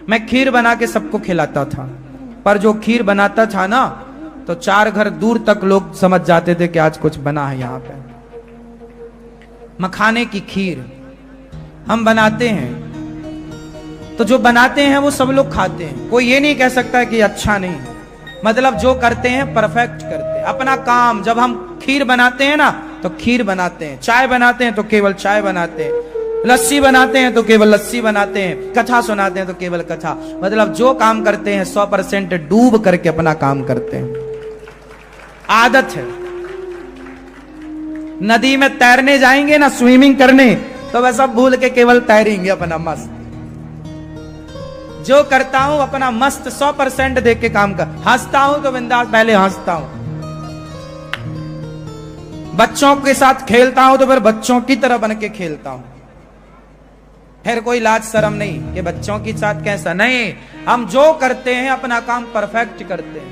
मैं खीर बना के सबको खिलाता था, पर जो खीर बनाता था ना, तो 4 घर दूर तक लोग समझ जाते थे कि आज कुछ बना है यहां पे। मखाने की खीर हम बनाते हैं, तो जो बनाते हैं वो सब लोग खाते हैं, कोई ये नहीं कह सकता कि अच्छा नहीं। मतलब जो करते हैं परफेक्ट करते हैं अपना काम। जब हम खीर बनाते हैं ना तो खीर बनाते हैं, चाय बनाते हैं तो केवल चाय बनाते हैं, लस्सी बनाते हैं तो केवल लस्सी बनाते हैं, कथा सुनाते हैं तो केवल कथा। मतलब जो काम करते हैं 100% डूब करके अपना काम करते हैं। आदत है। नदी में तैरने जाएंगे ना, स्विमिंग करने, तो वह सब भूल के केवल तैरेंगे अपना मस्त। जो करता हूं अपना मस्त 100% देख के काम कर। हंसता हूं तो बिंदास पहले हंसता हूं, बच्चों के साथ खेलता हूं तो फिर बच्चों की तरह बन के खेलता हूं। फिर कोई लाज शर्म नहीं कि बच्चों के साथ कैसा, नहीं। हम जो करते हैं अपना काम परफेक्ट करते हैं,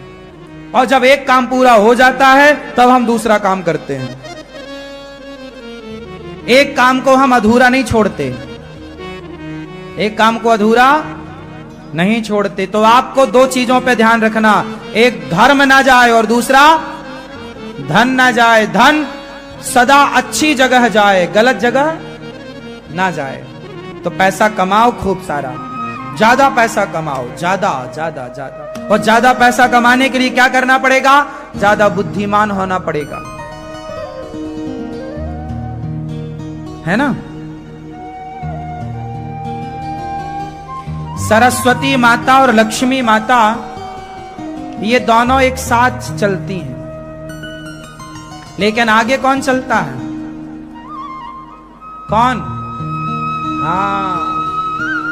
और जब एक काम पूरा हो जाता है तब हम दूसरा काम करते हैं। एक काम को हम अधूरा नहीं छोड़ते, एक काम को अधूरा नहीं छोड़ते। तो आपको 2 चीजों पे ध्यान रखना, एक धर्म ना जाए और दूसरा धन ना जाए। धन सदा अच्छी जगह जाए, गलत जगह ना जाए। तो पैसा कमाओ खूब सारा, ज्यादा पैसा कमाओ, ज्यादा ज्यादा ज्यादा। और ज्यादा पैसा कमाने के लिए क्या करना पड़ेगा? ज्यादा बुद्धिमान होना पड़ेगा, है ना। सरस्वती माता और लक्ष्मी माता ये दोनों एक साथ चलती हैं, लेकिन आगे कौन चलता है? कौन? हाँ,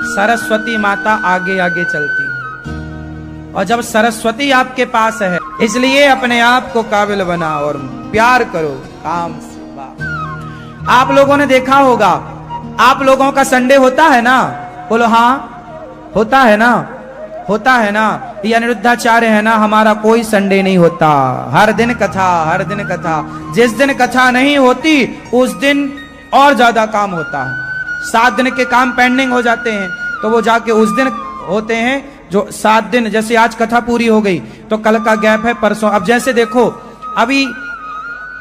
सरस्वती माता आगे आगे चलती है। और जब सरस्वती आपके पास है, इसलिए अपने आप को काबिल बनाओ और प्यार करो काम से। आप लोगों ने देखा होगा, आप लोगों का संडे होता है ना? बोलो हाँ, होता है ना, होता है ना। ये अनिरुद्धाचार्य है ना, हमारा कोई संडे नहीं होता, हर दिन कथा, हर दिन कथा। जिस दिन कथा नहीं होती उस दिन और ज्यादा काम होता है। 7 दिन के काम पेंडिंग हो जाते हैं, तो वो जाके उस दिन होते हैं जो 7 दिन। जैसे आज कथा पूरी हो गई तो कल का गैप है परसों। अब जैसे देखो, अभी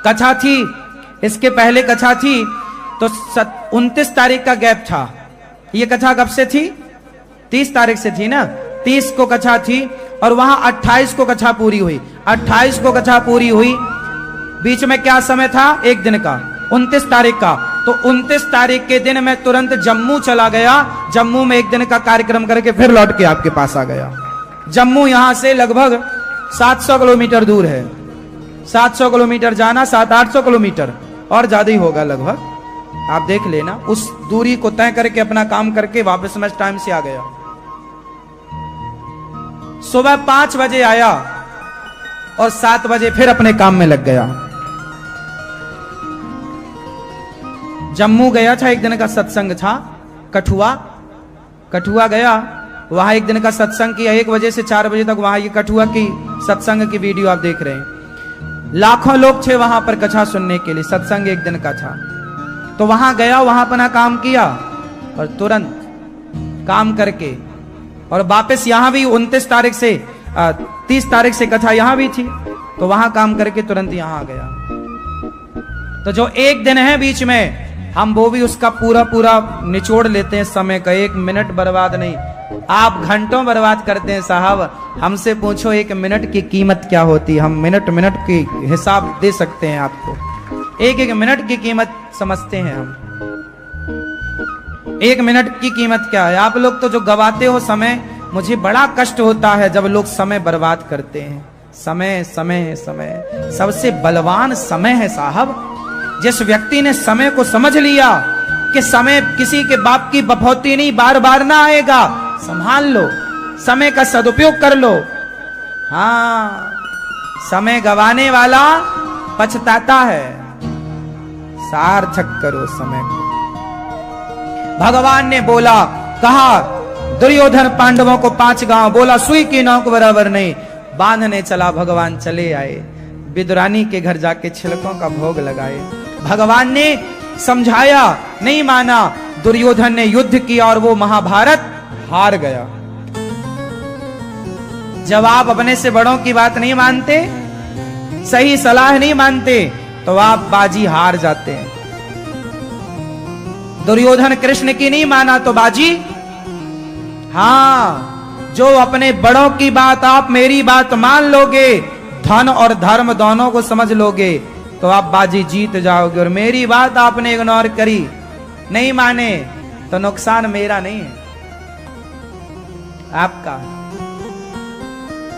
कथा थी, इसके पहले कथा थी, तो 29 तारीख का गैप था। ये कथा कब से थी? 30 तारीख से थी ना। 30 को कथा थी और वहां 28 को कथा पूरी हुई। 28 को कथा पूरी हुई, बीच में क्या समय था? 1 दिन का, 29 तारीख का। तो 29 तारीख के दिन मैं तुरंत जम्मू चला गया। जम्मू में 1 दिन का कार्यक्रम करके फिर लौट के आपके पास आ गया। जम्मू यहां से लगभग 700 किलोमीटर दूर है। 700 किलोमीटर जाना, 700-800 किलोमीटर और ज्यादा ही होगा लगभग। आप देख लेना, उस दूरी को तय करके अपना काम करके वापस मैं टाइम से आ गया। सुबह 5 बजे आया और 7 बजे फिर अपने काम में लग गया। जम्मू गया था, 1 दिन का सत्संग था। कठुआ गया, वहां 1 दिन का सत्संग किया। 1 बजे से 4 बजे तक वहां ये कठुआ की सत्संग की वीडियो आप देख रहे हैं। लाखों लोग थे वहां पर कथा सुनने के लिए। सत्संग 1 दिन का था, तो वहां गया, वहां अपना काम किया और तुरंत काम करके और वापस यहां भी 29 तारीख से 30 तारीख से कथा यहां भी थी, तो वहां काम करके तुरंत यहां आ गया। तो जो 1 दिन है बीच में, हम वो भी उसका पूरा निचोड़ लेते हैं समय का। 1 मिनट बर्बाद नहीं, आप घंटों बर्बाद करते हैं साहब। हमसे पूछो 1 मिनट की कीमत क्या होती है, हम मिनट की हिसाब दे सकते हैं आपको। 1 मिनट की कीमत समझते हैं हम। 1 मिनट की कीमत क्या है? आप लोग तो जो गवाते हो समय, मुझे बड़ा कष्ट होता है जब लोग समय बर्बाद करते हैं। समय समय समय सबसे बलवान समय है साहब। जिस व्यक्ति ने समय को समझ लिया कि समय किसी के बाप की बफौती नहीं, बार बार ना आएगा, संभाल लो, समय का सदुपयोग कर लो। हाँ, समय गवाने वाला पछताता है। सार्थक करो समय को। भगवान ने बोला, कहा दुर्योधन पांडवों को 5 गांव, बोला सुई की नोक बराबर नहीं। बांधने चला, भगवान चले आए, विदुरानी के घर जाके छिलकों का भोग लगाए। भगवान ने समझाया, नहीं माना। दुर्योधन ने युद्ध किया और वो महाभारत हार गया। जब आप अपने से बड़ों की बात नहीं मानते, सही सलाह नहीं मानते, तो आप बाजी हार जाते हैं। दुर्योधन कृष्ण की नहीं माना तो बाजी, हां, जो अपने बड़ों की बात आप मेरी बात मान लोगे, धन और धर्म दोनों को समझ लोगे, तो आप बाजी जीत जाओगे। और मेरी बात आपने इग्नोर करी, नहीं माने, तो नुकसान मेरा नहीं है, आपका।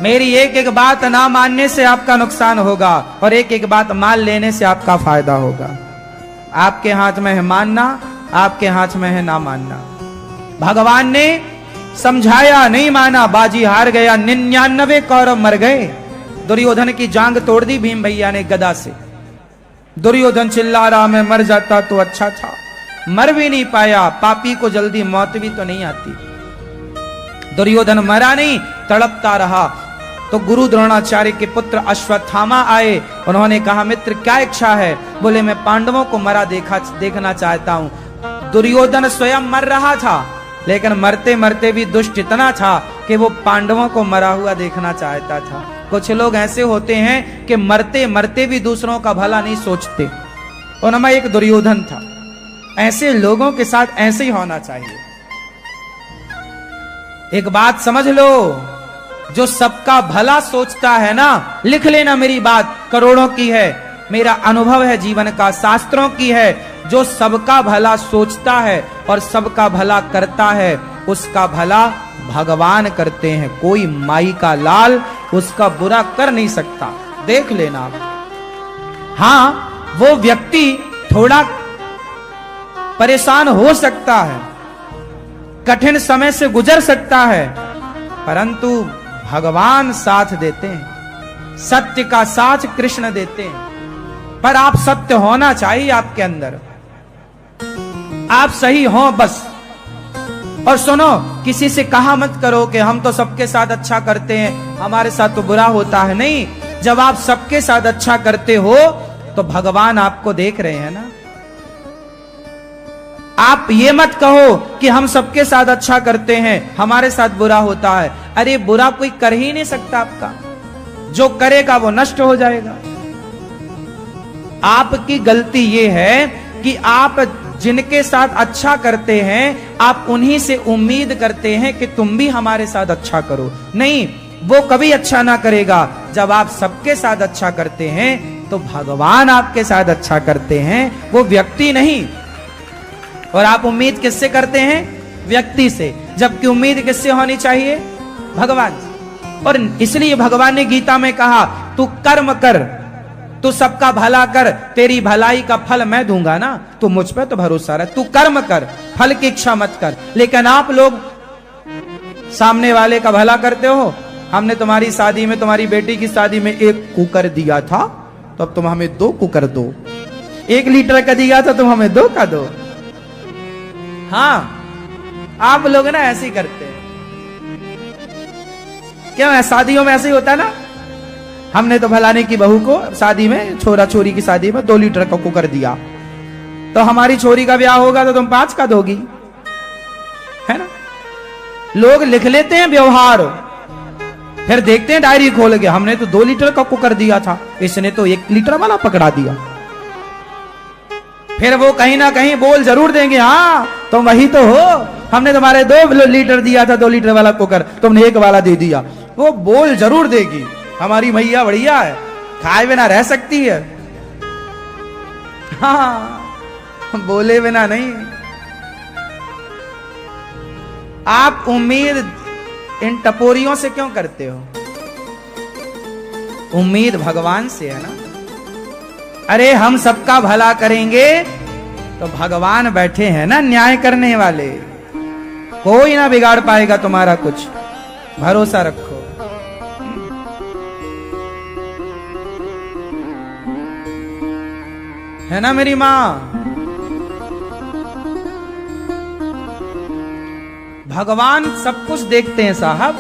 मेरी एक एक बात ना मानने से आपका नुकसान होगा और एक एक बात मान लेने से आपका फायदा होगा। आपके हाथ में है मानना, आपके हाथ में है ना मानना। भगवान ने समझाया, नहीं माना, बाजी हार गया। 99 कौरव मर गए। दुर्योधन की जांग तोड़ दी भीम भैया ने गदा से। दुर्योधन चिल्ला रहा, मैं मर जाता तो अच्छा था। मर भी नहीं पाया। पापी को जल्दी मौत भी तो नहीं आती। दुर्योधन मरा नहीं, तड़पता रहा। तो गुरु द्रोणाचार्य के पुत्र अश्वत्थामा आए। उन्होंने कहा, मित्र क्या इच्छा है? बोले, मैं पांडवों को मरा देखना चाहता हूं। दुर्योधन स्वयं मर रहा था, लेकिन मरते मरते भी दुष्ट इतना था कि वो पांडवों को मरा हुआ देखना चाहता था। कुछ लोग ऐसे होते हैं कि मरते मरते भी दूसरों का भला नहीं सोचते। उनमें एक दुर्योधन था। ऐसे लोगों के साथ ऐसे ही होना चाहिए। एक बात समझ लो, जो सबका भला सोचता है ना, लिख लेना मेरी बात, करोड़ों की है, मेरा अनुभव है जीवन का, शास्त्रों की है। जो सबका भला सोचता है और सबका भला करता है, उसका भला भगवान करते हैं। कोई माई का लाल उसका बुरा कर नहीं सकता, देख लेना आप। हां, वो व्यक्ति थोड़ा परेशान हो सकता है, कठिन समय से गुजर सकता है, परंतु भगवान साथ देते हैं। सत्य का साथ कृष्ण देते हैं। पर आप सत्य होना चाहिए आपके अंदर, आप सही हो बस। और सुनो, किसी से कहा मत करो कि हम तो सबके साथ अच्छा करते हैं, हमारे साथ तो बुरा होता है। नहीं, जब आप सबके साथ अच्छा करते हो तो भगवान आपको देख रहे हैं ना। आप ये मत कहो कि हम सबके साथ अच्छा करते हैं, हमारे साथ बुरा होता है। अरे बुरा कोई कर ही नहीं सकता आपका, जो करेगा वो नष्ट हो जाएगा। आपकी गलती ये है कि आप जिनके साथ अच्छा करते हैं, आप उन्हीं से उम्मीद करते हैं कि तुम भी हमारे साथ अच्छा करो। नहीं, वो कभी अच्छा ना करेगा। जब आप सबके साथ अच्छा करते हैं तो भगवान आपके साथ अच्छा करते हैं, वो व्यक्ति नहीं। और आप उम्मीद किससे करते हैं? व्यक्ति से। जबकि उम्मीद किससे होनी चाहिए? भगवान से। और इसलिए भगवान ने गीता में कहा, तू कर्म कर, तू सबका भला कर, तेरी भलाई का फल मैं दूंगा ना। तू मुझ पे तो भरोसा रख, तू कर्म कर, फल की इच्छा मत कर। लेकिन आप लोग सामने वाले का भला करते हो। हमने तुम्हारी शादी में, तुम्हारी बेटी की शादी में 1 कुकर दिया था, तो अब तुम हमें 2 कुकर दो। 1 लीटर का दिया था, तुम हमें 2 का दो। हाँ, आप लोग ना ऐसे ही करते हैं। क्यों है? शादियों में ऐसे ही होता है ना। हमने तो फलाने की बहू को शादी में, छोरा छोरी की शादी में 2 लीटर का कुकर दिया, तो हमारी छोरी का ब्याह होगा तो तुम 5 का दोगी, है ना। लोग लिख लेते हैं व्यवहार, फिर देखते हैं डायरी खोल के, हमने तो 2 लीटर का कुकर दिया था, इसने तो 1 लीटर वाला पकड़ा दिया। फिर वो कहीं ना कहीं बोल जरूर देंगे, हाँ तुम वही तो हो, हमने तुम्हारे 2 लीटर दिया था, 2 लीटर वाला कुकर, तुमने 1 वाला दे दिया। वो बोल जरूर देगी, हमारी मैया बढ़िया है, खाए बिना रह सकती है। हाँ, बोले बिना नहीं। आप उम्मीद इन टपोरियों से क्यों करते हो? उम्मीद भगवान से है ना। अरे हम सबका भला करेंगे तो भगवान बैठे हैं ना न्याय करने वाले, कोई ना बिगाड़ पाएगा तुम्हारा कुछ, भरोसा रखो। है ना मेरी माँ। भगवान सब कुछ देखते हैं साहब,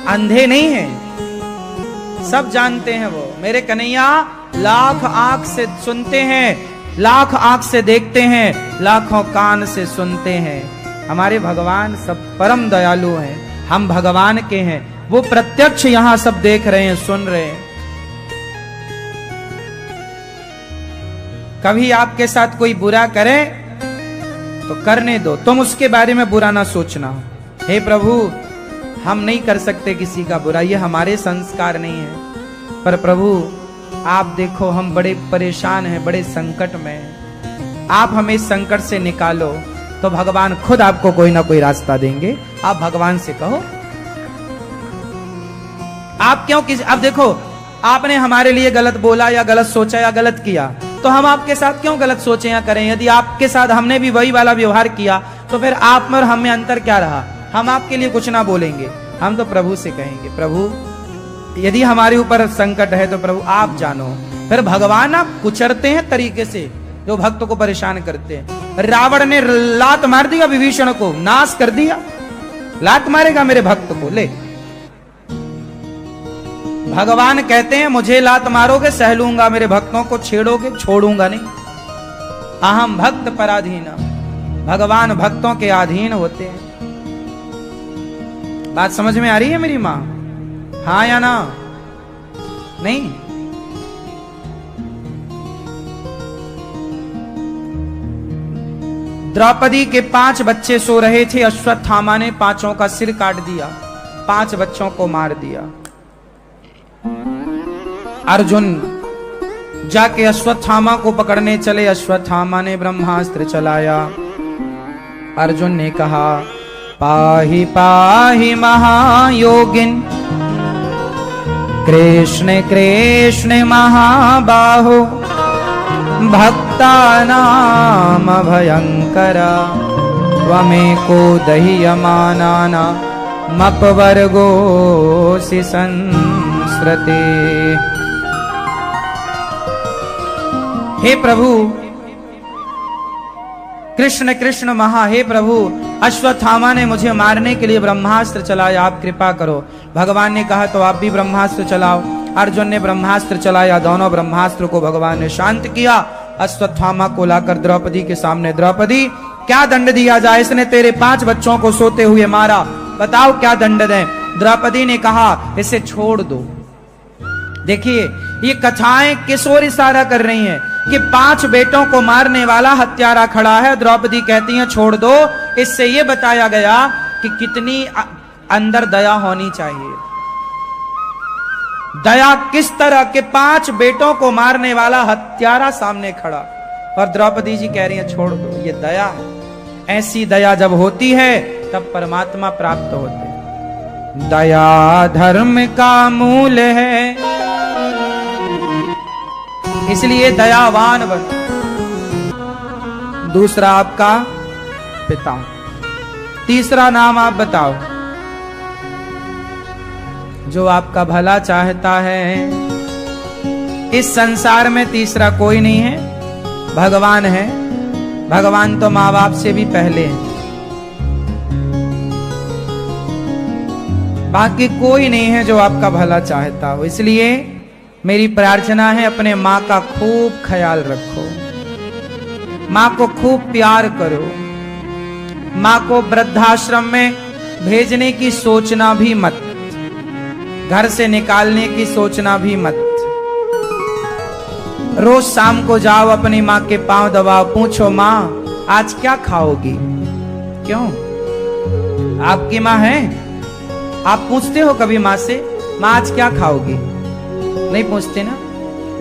अंधे नहीं हैं, सब जानते हैं वो। मेरे कन्हैया लाख आंख से सुनते हैं, लाख आंख से देखते हैं, लाखों कान से सुनते हैं। हमारे भगवान सब परम दयालु हैं, हम भगवान के हैं। वो प्रत्यक्ष यहां सब देख रहे हैं, सुन रहे हैं। कभी आपके साथ कोई बुरा करे तो करने दो, तुम उसके बारे में बुरा ना सोचना। हे प्रभु, हम नहीं कर सकते किसी का बुरा, ये हमारे संस्कार नहीं है। पर प्रभु आप देखो, हम बड़े परेशान हैं, बड़े संकट में हैं, आप हमें इस संकट से निकालो, तो भगवान खुद आपको कोई ना कोई रास्ता देंगे। आप भगवान से कहो। आप क्यों अब देखो, आपने हमारे लिए गलत बोला या गलत सोचा या गलत किया, तो हम आपके साथ क्यों गलत सोचे या करें? यदि आपके साथ हमने भी वही वाला व्यवहार किया तो फिर आप में और हम में अंतर क्या रहा? हम आपके लिए कुछ ना बोलेंगे, हम तो प्रभु से कहेंगे, प्रभु यदि हमारे ऊपर संकट है तो प्रभु आप जानो। फिर भगवान आप कुचरते हैं तरीके से जो भक्तों को परेशान करते हैं। रावण ने लात मार दिया विभीषण को, नाश कर दिया। लात मारेगा मेरे भक्त को? ले, भगवान कहते हैं मुझे लात मारोगे सह लूंगा, मेरे भक्तों को छेड़ोगे छोड़ूंगा नहीं। अहम भक्त पराधीन, भगवान भक्तों के अधीन होते हैं। बात समझ में आ रही है मेरी मां? हाँ या ना? नहीं? द्रौपदी के 5 बच्चे सो रहे थे, अश्वत्थामा ने 5 का सिर काट दिया, 5 बच्चों को मार दिया। अर्जुन जाके अश्वत्थामा को पकड़ने चले, अश्वत्थामा ने ब्रह्मास्त्र चलाया। अर्जुन ने कहा पाहि पाहि महायोगिन, कृष्ण कृष्ण महाबाहो, भक्तानाम भयंकरा, त्वमेको दह्यमानाना मपवर्गोऽसि संस्रते। हे प्रभु कृष्ण कृष्ण महा, हे प्रभु अश्वत्थामा ने मुझे मारने के लिए ब्रह्मास्त्र चलाया, आप कृपा करो। भगवान ने कहा तो आप भी ब्रह्मास्त्र चलाओ। अर्जुन ने ब्रह्मास्त्र चलाया, दोनों ब्रह्मास्त्र को भगवान ने शांत किया। अश्वत्थामा को लाकर द्रौपदी के सामने, द्रौपदी क्या दंड दिया जाए? इसने तेरे 5 बच्चों को सोते हुए मारा, बताओ क्या दंड दें? द्रौपदी ने कहा इसे छोड़ दो। देखिए ये कथाएं किस ओर इशारा कर रही हैं कि 5 बेटों को मारने वाला हत्यारा खड़ा है, द्रौपदी कहती हैं छोड़ दो। इससे ये बताया गया कि कितनी अंदर दया होनी चाहिए। दया किस तरह के 5 बेटों को मारने वाला हत्यारा सामने खड़ा, और द्रौपदी जी कह रही हैं छोड़ दो। ये दया है। ऐसी दया जब होती है तब परमात्मा प्राप्त होते हैं। दया धर्म का मूल है, इसलिए दयावान बनो। दूसरा आपका पिता, तीसरा नाम आप बताओ। जो आपका भला चाहता है। इस संसार में तीसरा कोई नहीं है, भगवान है। भगवान तो माँ बाप से भी पहले है, बाकी कोई नहीं है जो आपका भला चाहता हो। इसलिए मेरी प्रार्थना है अपने माँ का खूब ख्याल रखो, माँ को खूब प्यार करो। माँ को वृद्धाश्रम में भेजने की सोचना भी मत, घर से निकालने की सोचना भी मत। रोज शाम को जाओ अपनी माँ के पांव दबाओ, पूछो माँ आज क्या खाओगी? क्यों? आपकी माँ है, आप पूछते हो कभी माँ से माँ आज क्या खाओगी? नहीं पूछते ना।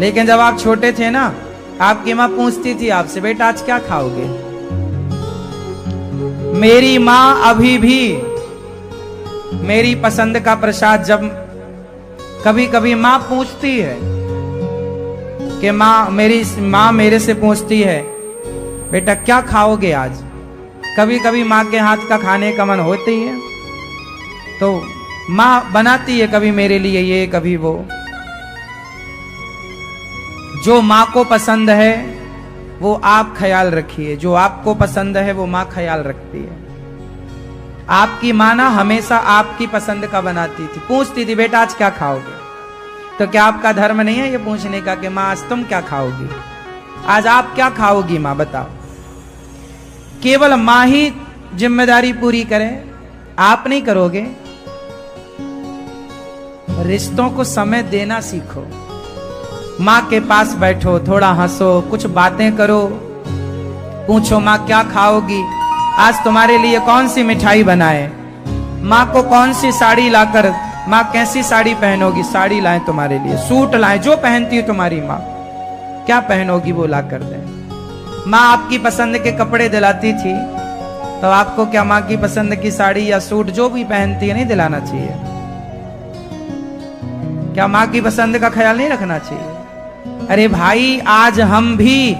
लेकिन जब आप छोटे थे ना, आपकी माँ पूछती थी आपसे बेटा आज क्या खाओगे? मेरी माँ अभी भी मेरी पसंद का प्रसाद, जब कभी कभी माँ पूछती है कि मेरी माँ मेरे से पूछती है बेटा क्या खाओगे आज? कभी कभी माँ के हाथ का खाने का मन होती है तो माँ बनाती है, कभी मेरे लिए ये कभी वो। जो माँ को पसंद है वो आप ख्याल रखिए। जो आपको पसंद है वो माँ ख्याल रखती है। आपकी माँ ना हमेशा आपकी पसंद का बनाती थी। पूछती थी बेटा आज क्या खाओगे? तो क्या आपका धर्म नहीं है ये पूछने का कि माँ आज तुम क्या खाओगी, आज आप क्या खाओगी माँ बताओ? केवल माँ ही जिम्मेदारी पूरी करे, आप नहीं करोगे। रिश्तों को समय देना सीखो। माँ के पास बैठो, थोड़ा हंसो, कुछ बातें करो, पूछो माँ क्या खाओगी, आज तुम्हारे लिए कौन सी मिठाई बनाए, माँ को कौन सी साड़ी लाकर, माँ कैसी साड़ी पहनोगी, साड़ी लाएं तुम्हारे लिए, सूट लाएं, जो पहनती है तुम्हारी माँ क्या पहनोगी वो ला कर दे। माँ आपकी पसंद के कपड़े दिलाती थी, तो आपको क्या माँ की पसंद की साड़ी या सूट जो भी पहनती है नहीं दिलाना चाहिए? क्या माँ की पसंद का ख्याल नहीं रखना चाहिए? अरे भाई आज हम भी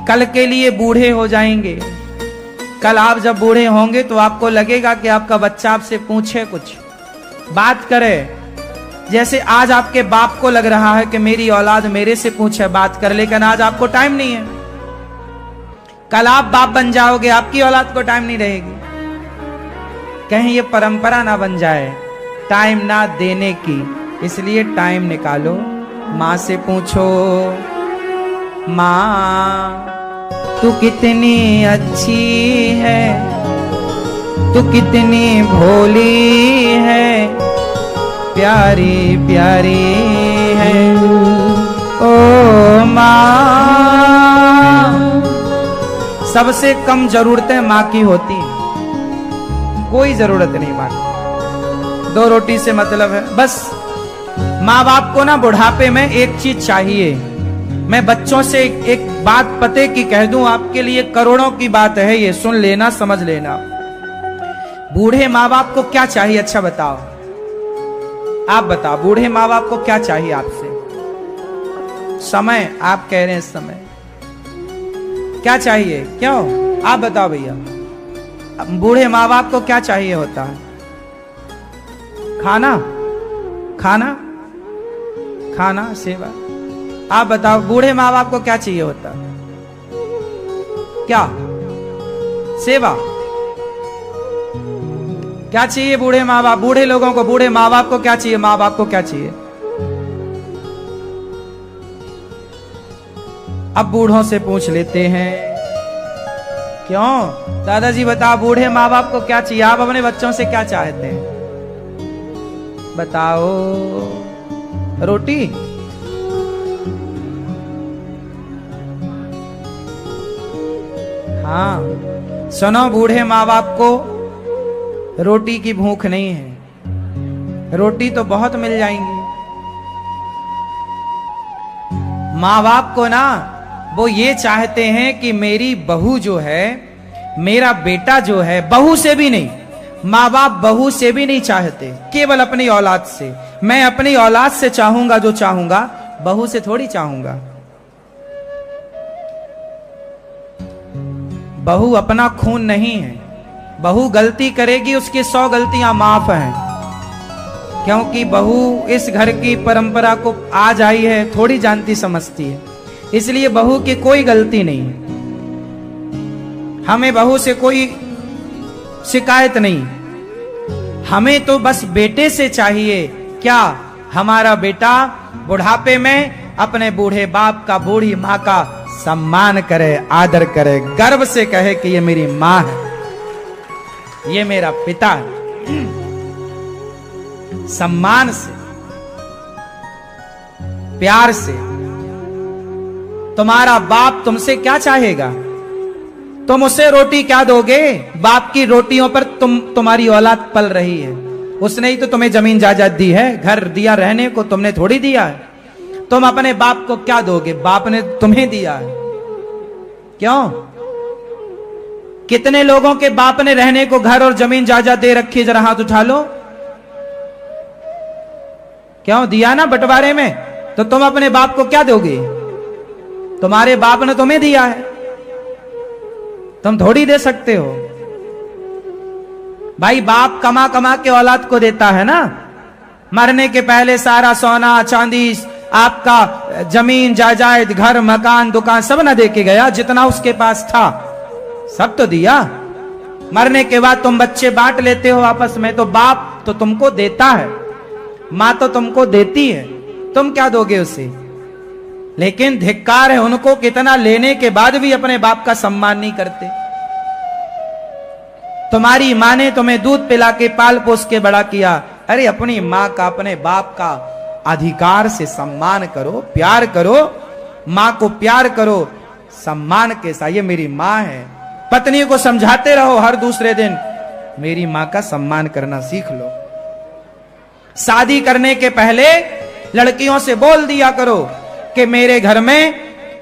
कल के लिए बूढ़े हो जाएंगे। कल आप जब बूढ़े होंगे तो आपको लगेगा कि आपका बच्चा आपसे पूछे, कुछ बात करे। जैसे आज आपके बाप को लग रहा है कि मेरी औलाद मेरे से पूछे, बात कर, लेकिन आज आपको टाइम नहीं है। कल आप बाप बन जाओगे, आपकी औलाद को टाइम नहीं रहेगी। कहीं ये परंपरा ना बन जाए टाइम ना देने की, इसलिए टाइम निकालो। माँ से पूछो, माँ तू कितनी अच्छी है, तू कितनी भोली है, प्यारी प्यारी है ओ माँ। सबसे कम जरूरतें माँ की होती हैं, कोई जरूरत नहीं माँ की। 2 रोटी से मतलब है बस। माँ बाप को ना बुढ़ापे में एक चीज चाहिए। मैं बच्चों से एक बात पते की कह दूं, आपके लिए करोड़ों की बात है ये, सुन लेना, समझ लेना। बूढ़े माँ बाप को क्या चाहिए? अच्छा बताओ, आप बताओ बूढ़े माँ बाप को क्या चाहिए आपसे? समय, आप कह रहे हैं समय, क्या चाहिए? क्यों आप बताओ भैया, बूढ़े माँ बाप को क्या चाहिए होता है? खाना, खाना, खाना, सेवा। आप बताओ बूढ़े माँ बाप को क्या चाहिए होता है? क्या? सेवा। क्या चाहिए बूढ़े माँ बाप? बूढ़े लोगों को, बूढ़े माँ बाप को क्या चाहिए? माँ बाप को क्या चाहिए? अब बूढ़ों से पूछ लेते हैं। क्यों दादाजी बताओ बूढ़े माँ बाप को क्या चाहिए? आप अपने बच्चों से क्या चाहते हैं बताओ? रोटी? हाँ सुनो, बूढ़े माँ बाप को रोटी की भूख नहीं है, रोटी तो बहुत मिल जाएंगी। माँ बाप को ना वो ये चाहते हैं कि मेरी बहू जो है, मेरा बेटा जो है, बहू से भी नहीं, माँ बाप बहू से भी नहीं चाहते, केवल अपनी औलाद से। मैं अपनी औलाद से चाहूंगा जो चाहूंगा, बहू से थोड़ी चाहूंगा। बहू अपना खून नहीं है, बहू गलती करेगी उसकी 100 गलतियां माफ हैं, क्योंकि बहू इस घर की परंपरा को आज आई है, थोड़ी जानती समझती है, इसलिए बहू की कोई गलती नहीं है। हमें बहू से कोई शिकायत नहीं, हमें तो बस बेटे से चाहिए क्या? हमारा बेटा बुढ़ापे में अपने बूढ़े बाप का, बूढ़ी माँ का सम्मान करे, आदर करे, गर्व से कहे कि ये मेरी माँ है, ये मेरा पिता है। सम्मान से, प्यार से। तुम्हारा बाप तुमसे क्या चाहेगा? तुम उसे रोटी क्या दोगे? बाप की रोटियों पर तुम्हारी औलाद पल रही है। उसने ही तो तुम्हें जमीन जायदाद दी है, घर दिया रहने को, तुमने थोड़ी दिया है। तुम अपने बाप को क्या दोगे? बाप ने तुम्हें दिया है। क्यों? कितने लोगों के बाप ने रहने को घर और जमीन जायदाद दे रखी है? जरा हाथ उठा लो। क्यों दिया ना बंटवारे में? तो तुम अपने बाप को क्या दोगे? तुम्हारे बाप ने तुम्हें दिया है, तुम थोड़ी दे सकते हो। भाई बाप कमा कमा के औलाद को देता है ना। मरने के पहले सारा सोना चांदी आपका जमीन जायदाद घर मकान दुकान सब ना दे के गया? जितना उसके पास था सब तो दिया। मरने के बाद तुम बच्चे बांट लेते हो आपस में, तो बाप तो तुमको देता है, मां तो तुमको देती है, तुम क्या दोगे उसे? लेकिन धिक्कार है उनको, कितना लेने के बाद भी अपने बाप का सम्मान नहीं करते। तुम्हारी मां ने तुम्हें दूध पिला के पाल पोस के बड़ा किया, अरे अपनी मां का अपने बाप का अधिकार से सम्मान करो, प्यार करो, मां को प्यार करो सम्मान के साथ। ये मेरी मां है। पत्नी को समझाते रहो हर दूसरे दिन, मेरी मां का सम्मान करना सीख लो। शादी करने के पहले लड़कियों से बोल दिया करो कि मेरे घर में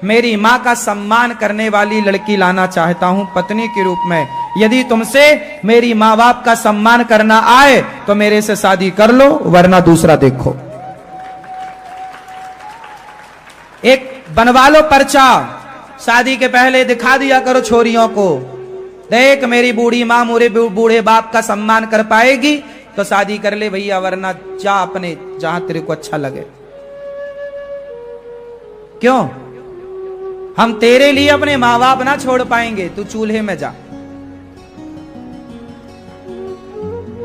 मेरी मां का सम्मान करने वाली लड़की लाना चाहता हूं पत्नी के रूप में। यदि तुमसे मेरी मां बाप का सम्मान करना आए तो मेरे से शादी कर लो, वरना दूसरा देखो। एक बनवा लो पर्चा, शादी के पहले दिखा दिया करो छोरियों को, देख मेरी बूढ़ी मां मेरे बूढ़े बाप का सम्मान कर पाएगी तो शादी कर ले भैया, वरना जा अपने जहां तेरे को अच्छा लगे। क्यों? हम तेरे लिए अपने मां बाप ना छोड़ पाएंगे, तू चूल्हे में जा।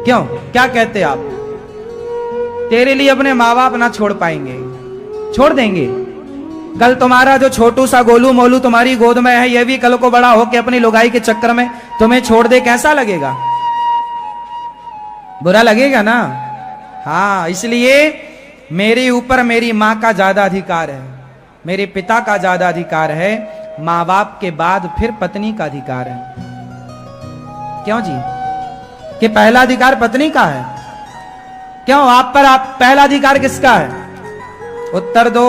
क्यों? क्या कहते आप? तेरे लिए अपने मां बाप ना छोड़ पाएंगे, छोड़ देंगे। कल तुम्हारा जो छोटू सा गोलू मोलू तुम्हारी गोद में है, यह भी कल को बड़ा होके अपनी लुगाई के चक्कर में तुम्हें छोड़ दे, कैसा लगेगा? बुरा लगेगा ना। हाँ, इसलिए मेरे ऊपर मेरी मां का ज्यादा अधिकार है, मेरे पिता का ज्यादा अधिकार है, मां बाप के बाद फिर पत्नी का अधिकार है। क्यों जी? कि पहला अधिकार पत्नी का है। क्यों? आप पर आप पहला अधिकार किसका है? उत्तर दो।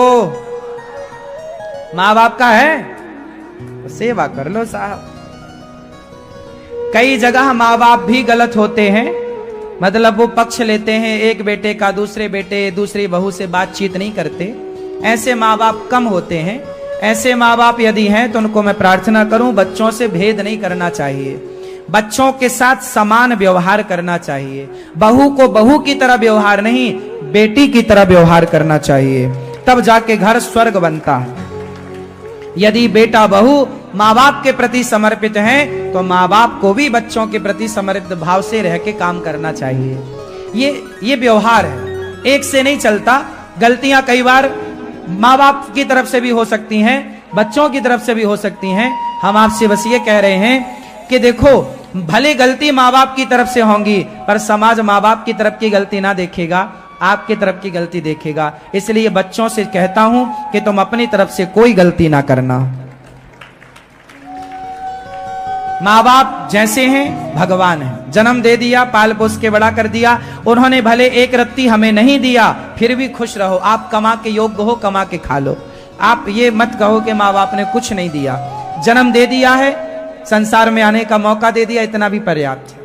मां बाप का है तो सेवा कर लो साहब। कई जगह मां बाप भी गलत होते हैं, मतलब वो पक्ष लेते हैं एक बेटे का, दूसरे बेटे दूसरी बहू से बातचीत नहीं करते। ऐसे माँ बाप कम होते हैं। ऐसे माँ बाप यदि हैं तो उनको मैं प्रार्थना करूं, बच्चों से भेद नहीं करना चाहिए, बच्चों के साथ समान व्यवहार करना चाहिए। बहू को बहू की तरह व्यवहार नहीं, बेटी की तरह व्यवहार करना चाहिए, तब जाके घर स्वर्ग बनता है। यदि बेटा बहू माँ बाप के प्रति समर्पित हैं तो माँ बाप को भी बच्चों के प्रति समर्पित भाव से रह के काम करना चाहिए। ये व्यवहार है, एक से नहीं चलता। गलतियां कई बार माँ बाप की तरफ से भी हो सकती हैं, बच्चों की तरफ से भी हो सकती हैं। हम आपसे बस ये कह रहे हैं कि देखो, भले गलती माँ बाप की तरफ से होंगी, पर समाज माँ बाप की तरफ की गलती ना देखेगा, आपकी तरफ की गलती देखेगा। इसलिए बच्चों से कहता हूं कि तुम अपनी तरफ से कोई गलती ना करना। माँ बाप जैसे हैं भगवान है, जन्म दे दिया, पाल पोस के बड़ा कर दिया। उन्होंने भले एक रत्ती हमें नहीं दिया, फिर भी खुश रहो। आप कमा के योग्य हो, कमा के खा लो। आप ये मत कहो कि माँ बाप ने कुछ नहीं दिया। जन्म दे दिया है, संसार में आने का मौका दे दिया, इतना भी पर्याप्त है।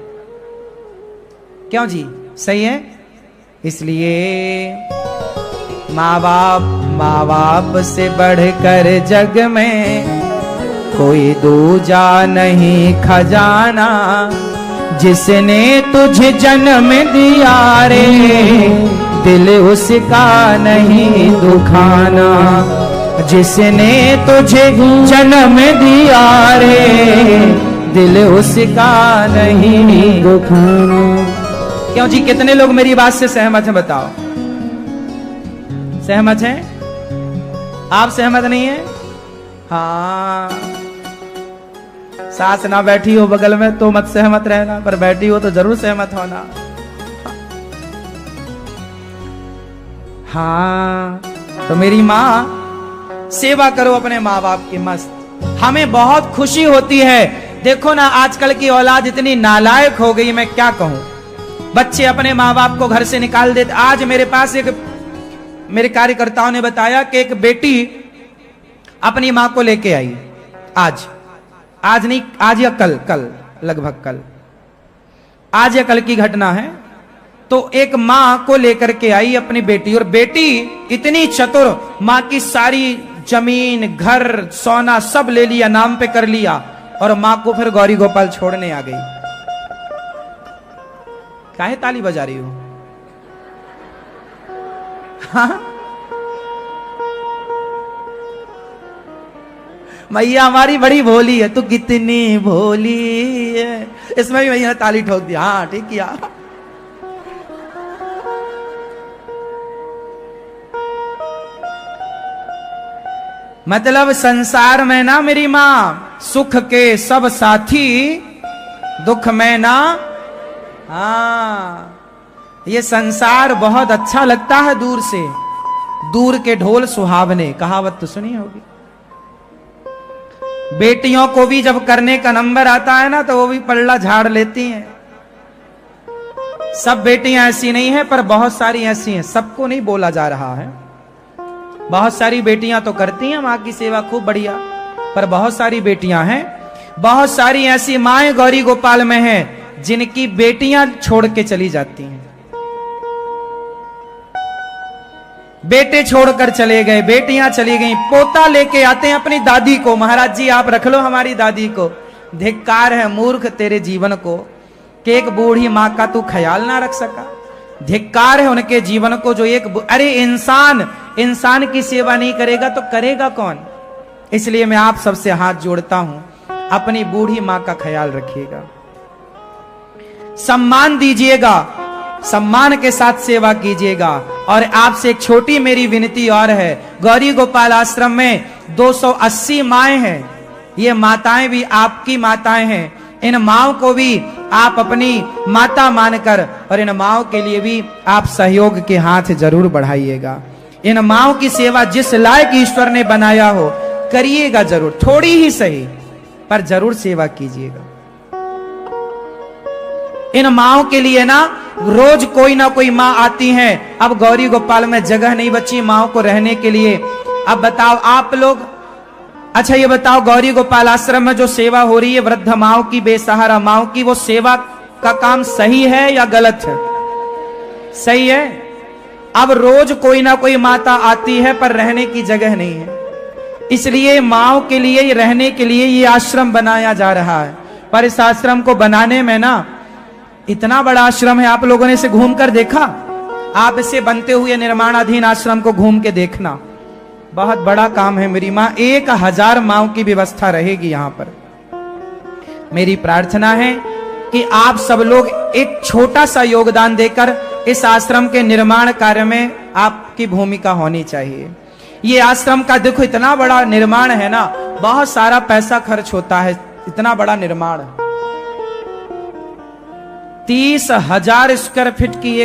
क्यों जी? सही है। इसलिए माँ बाप से बढ़कर जग में कोई दूजा नहीं खजाना। जिसने तुझे जन्म दिया रे, दिल उसका नहीं दुखाना। जिसने तुझे जन्म दिया रे, दिल उसका नहीं दुखाना। क्यों जी? कितने लोग मेरी बात से सहमत हैं? बताओ। सहमत हैं? आप सहमत नहीं हैं? हाँ, सास ना बैठी हो बगल में तो मत सहमत रहना, पर बैठी हो तो जरूर सहमत होना। हाँ, तो मेरी माँ, सेवा करो अपने माँ बाप की मस्त। हमें बहुत खुशी होती है। देखो ना, आजकल की औलाद इतनी नालायक हो गई, मैं क्या कहूं। बच्चे अपने माँ बाप को घर से निकाल देते। आज मेरे पास एक मेरे कार्यकर्ताओं ने बताया कि एक बेटी अपनी मां को लेके आई। आज नहीं, आज या कल लगभग कल, आज या कल की घटना है। तो एक मां को लेकर के आई अपनी बेटी, और बेटी इतनी चतुर, मां की सारी जमीन घर सोना सब ले लिया, नाम पे कर लिया, और मां को फिर गौरी गोपाल छोड़ने आ गई। काहे ताली बजा रही हो? हाँ? मैया हमारी बड़ी भोली है। तू कितनी भोली है। इसमें भी मैया ने ताली ठोक दी। हाँ ठीक किया। मतलब संसार में ना मेरी माँ सुख के सब साथी, दुख में ना। हाँ ये संसार बहुत अच्छा लगता है दूर से, दूर के ढोल सुहावने, कहावत तो सुनी होगी। बेटियों को भी जब करने का नंबर आता है ना तो वो भी पल्ला झाड़ लेती हैं। सब बेटियां ऐसी नहीं है पर बहुत सारी ऐसी हैं, सबको नहीं बोला जा रहा है। बहुत सारी बेटियां तो करती हैं मां की सेवा खूब बढ़िया, पर बहुत सारी बेटियां हैं, बहुत सारी ऐसी माएं गौरी गोपाल में हैं जिनकी बेटियां छोड़ के चली जाती हैं। बेटे छोड़कर चले गए, बेटियां चली गई, पोता लेके आते हैं अपनी दादी को, महाराज जी आप रख लो हमारी दादी को। धिक्कार है मूर्ख तेरे जीवन को कि एक बूढ़ी मां का तू ख्याल ना रख सका। धिक्कार है उनके जीवन को जो एक, अरे इंसान की सेवा नहीं करेगा तो करेगा कौन। इसलिए मैं आप सबसे हाथ जोड़ता हूं, अपनी बूढ़ी मां का ख्याल रखिएगा, सम्मान दीजिएगा, सम्मान के साथ सेवा कीजिएगा। और आपसे एक छोटी मेरी विनती और है, गौरी गोपाल आश्रम में 280 माएं हैं, ये माताएं भी आपकी माताएं हैं। इन माओ को भी आप अपनी माता मानकर और इन माओ के लिए भी आप सहयोग के हाथ जरूर बढ़ाइएगा। इन माओ की सेवा जिस लायक ईश्वर ने बनाया हो करिएगा जरूर, थोड़ी ही सही पर जरूर सेवा कीजिएगा। इन माओ के लिए ना रोज कोई ना कोई माँ आती हैं। अब गौरी गोपाल में जगह नहीं बची माओ को रहने के लिए। अब बताओ आप लोग, अच्छा ये बताओ गौरी गोपाल आश्रम में जो सेवा हो रही है वृद्ध माओ की, बेसहारा माओ की, वो सेवा का काम सही है या गलत है? सही है। अब रोज कोई ना कोई माता आती है पर रहने की जगह नहीं है, इसलिए माओ के लिए रहने के लिए ये आश्रम बनाया जा रहा है। पर इस आश्रम को बनाने में ना, इतना बड़ा आश्रम है, आप लोगों ने इसे घूम कर देखा? आप इसे बनते हुए निर्माणाधीन आश्रम को घूम के देखना, बहुत बड़ा काम है मेरी माँ। 1000 माओ की व्यवस्था रहेगी यहां पर। मेरी प्रार्थना है कि आप सब लोग एक छोटा सा योगदान देकर इस आश्रम के निर्माण कार्य में आपकी भूमिका होनी चाहिए। ये आश्रम का देखो इतना बड़ा निर्माण है ना, बहुत सारा पैसा खर्च होता है, इतना बड़ा निर्माण 30,000 स्क्वायर फीट की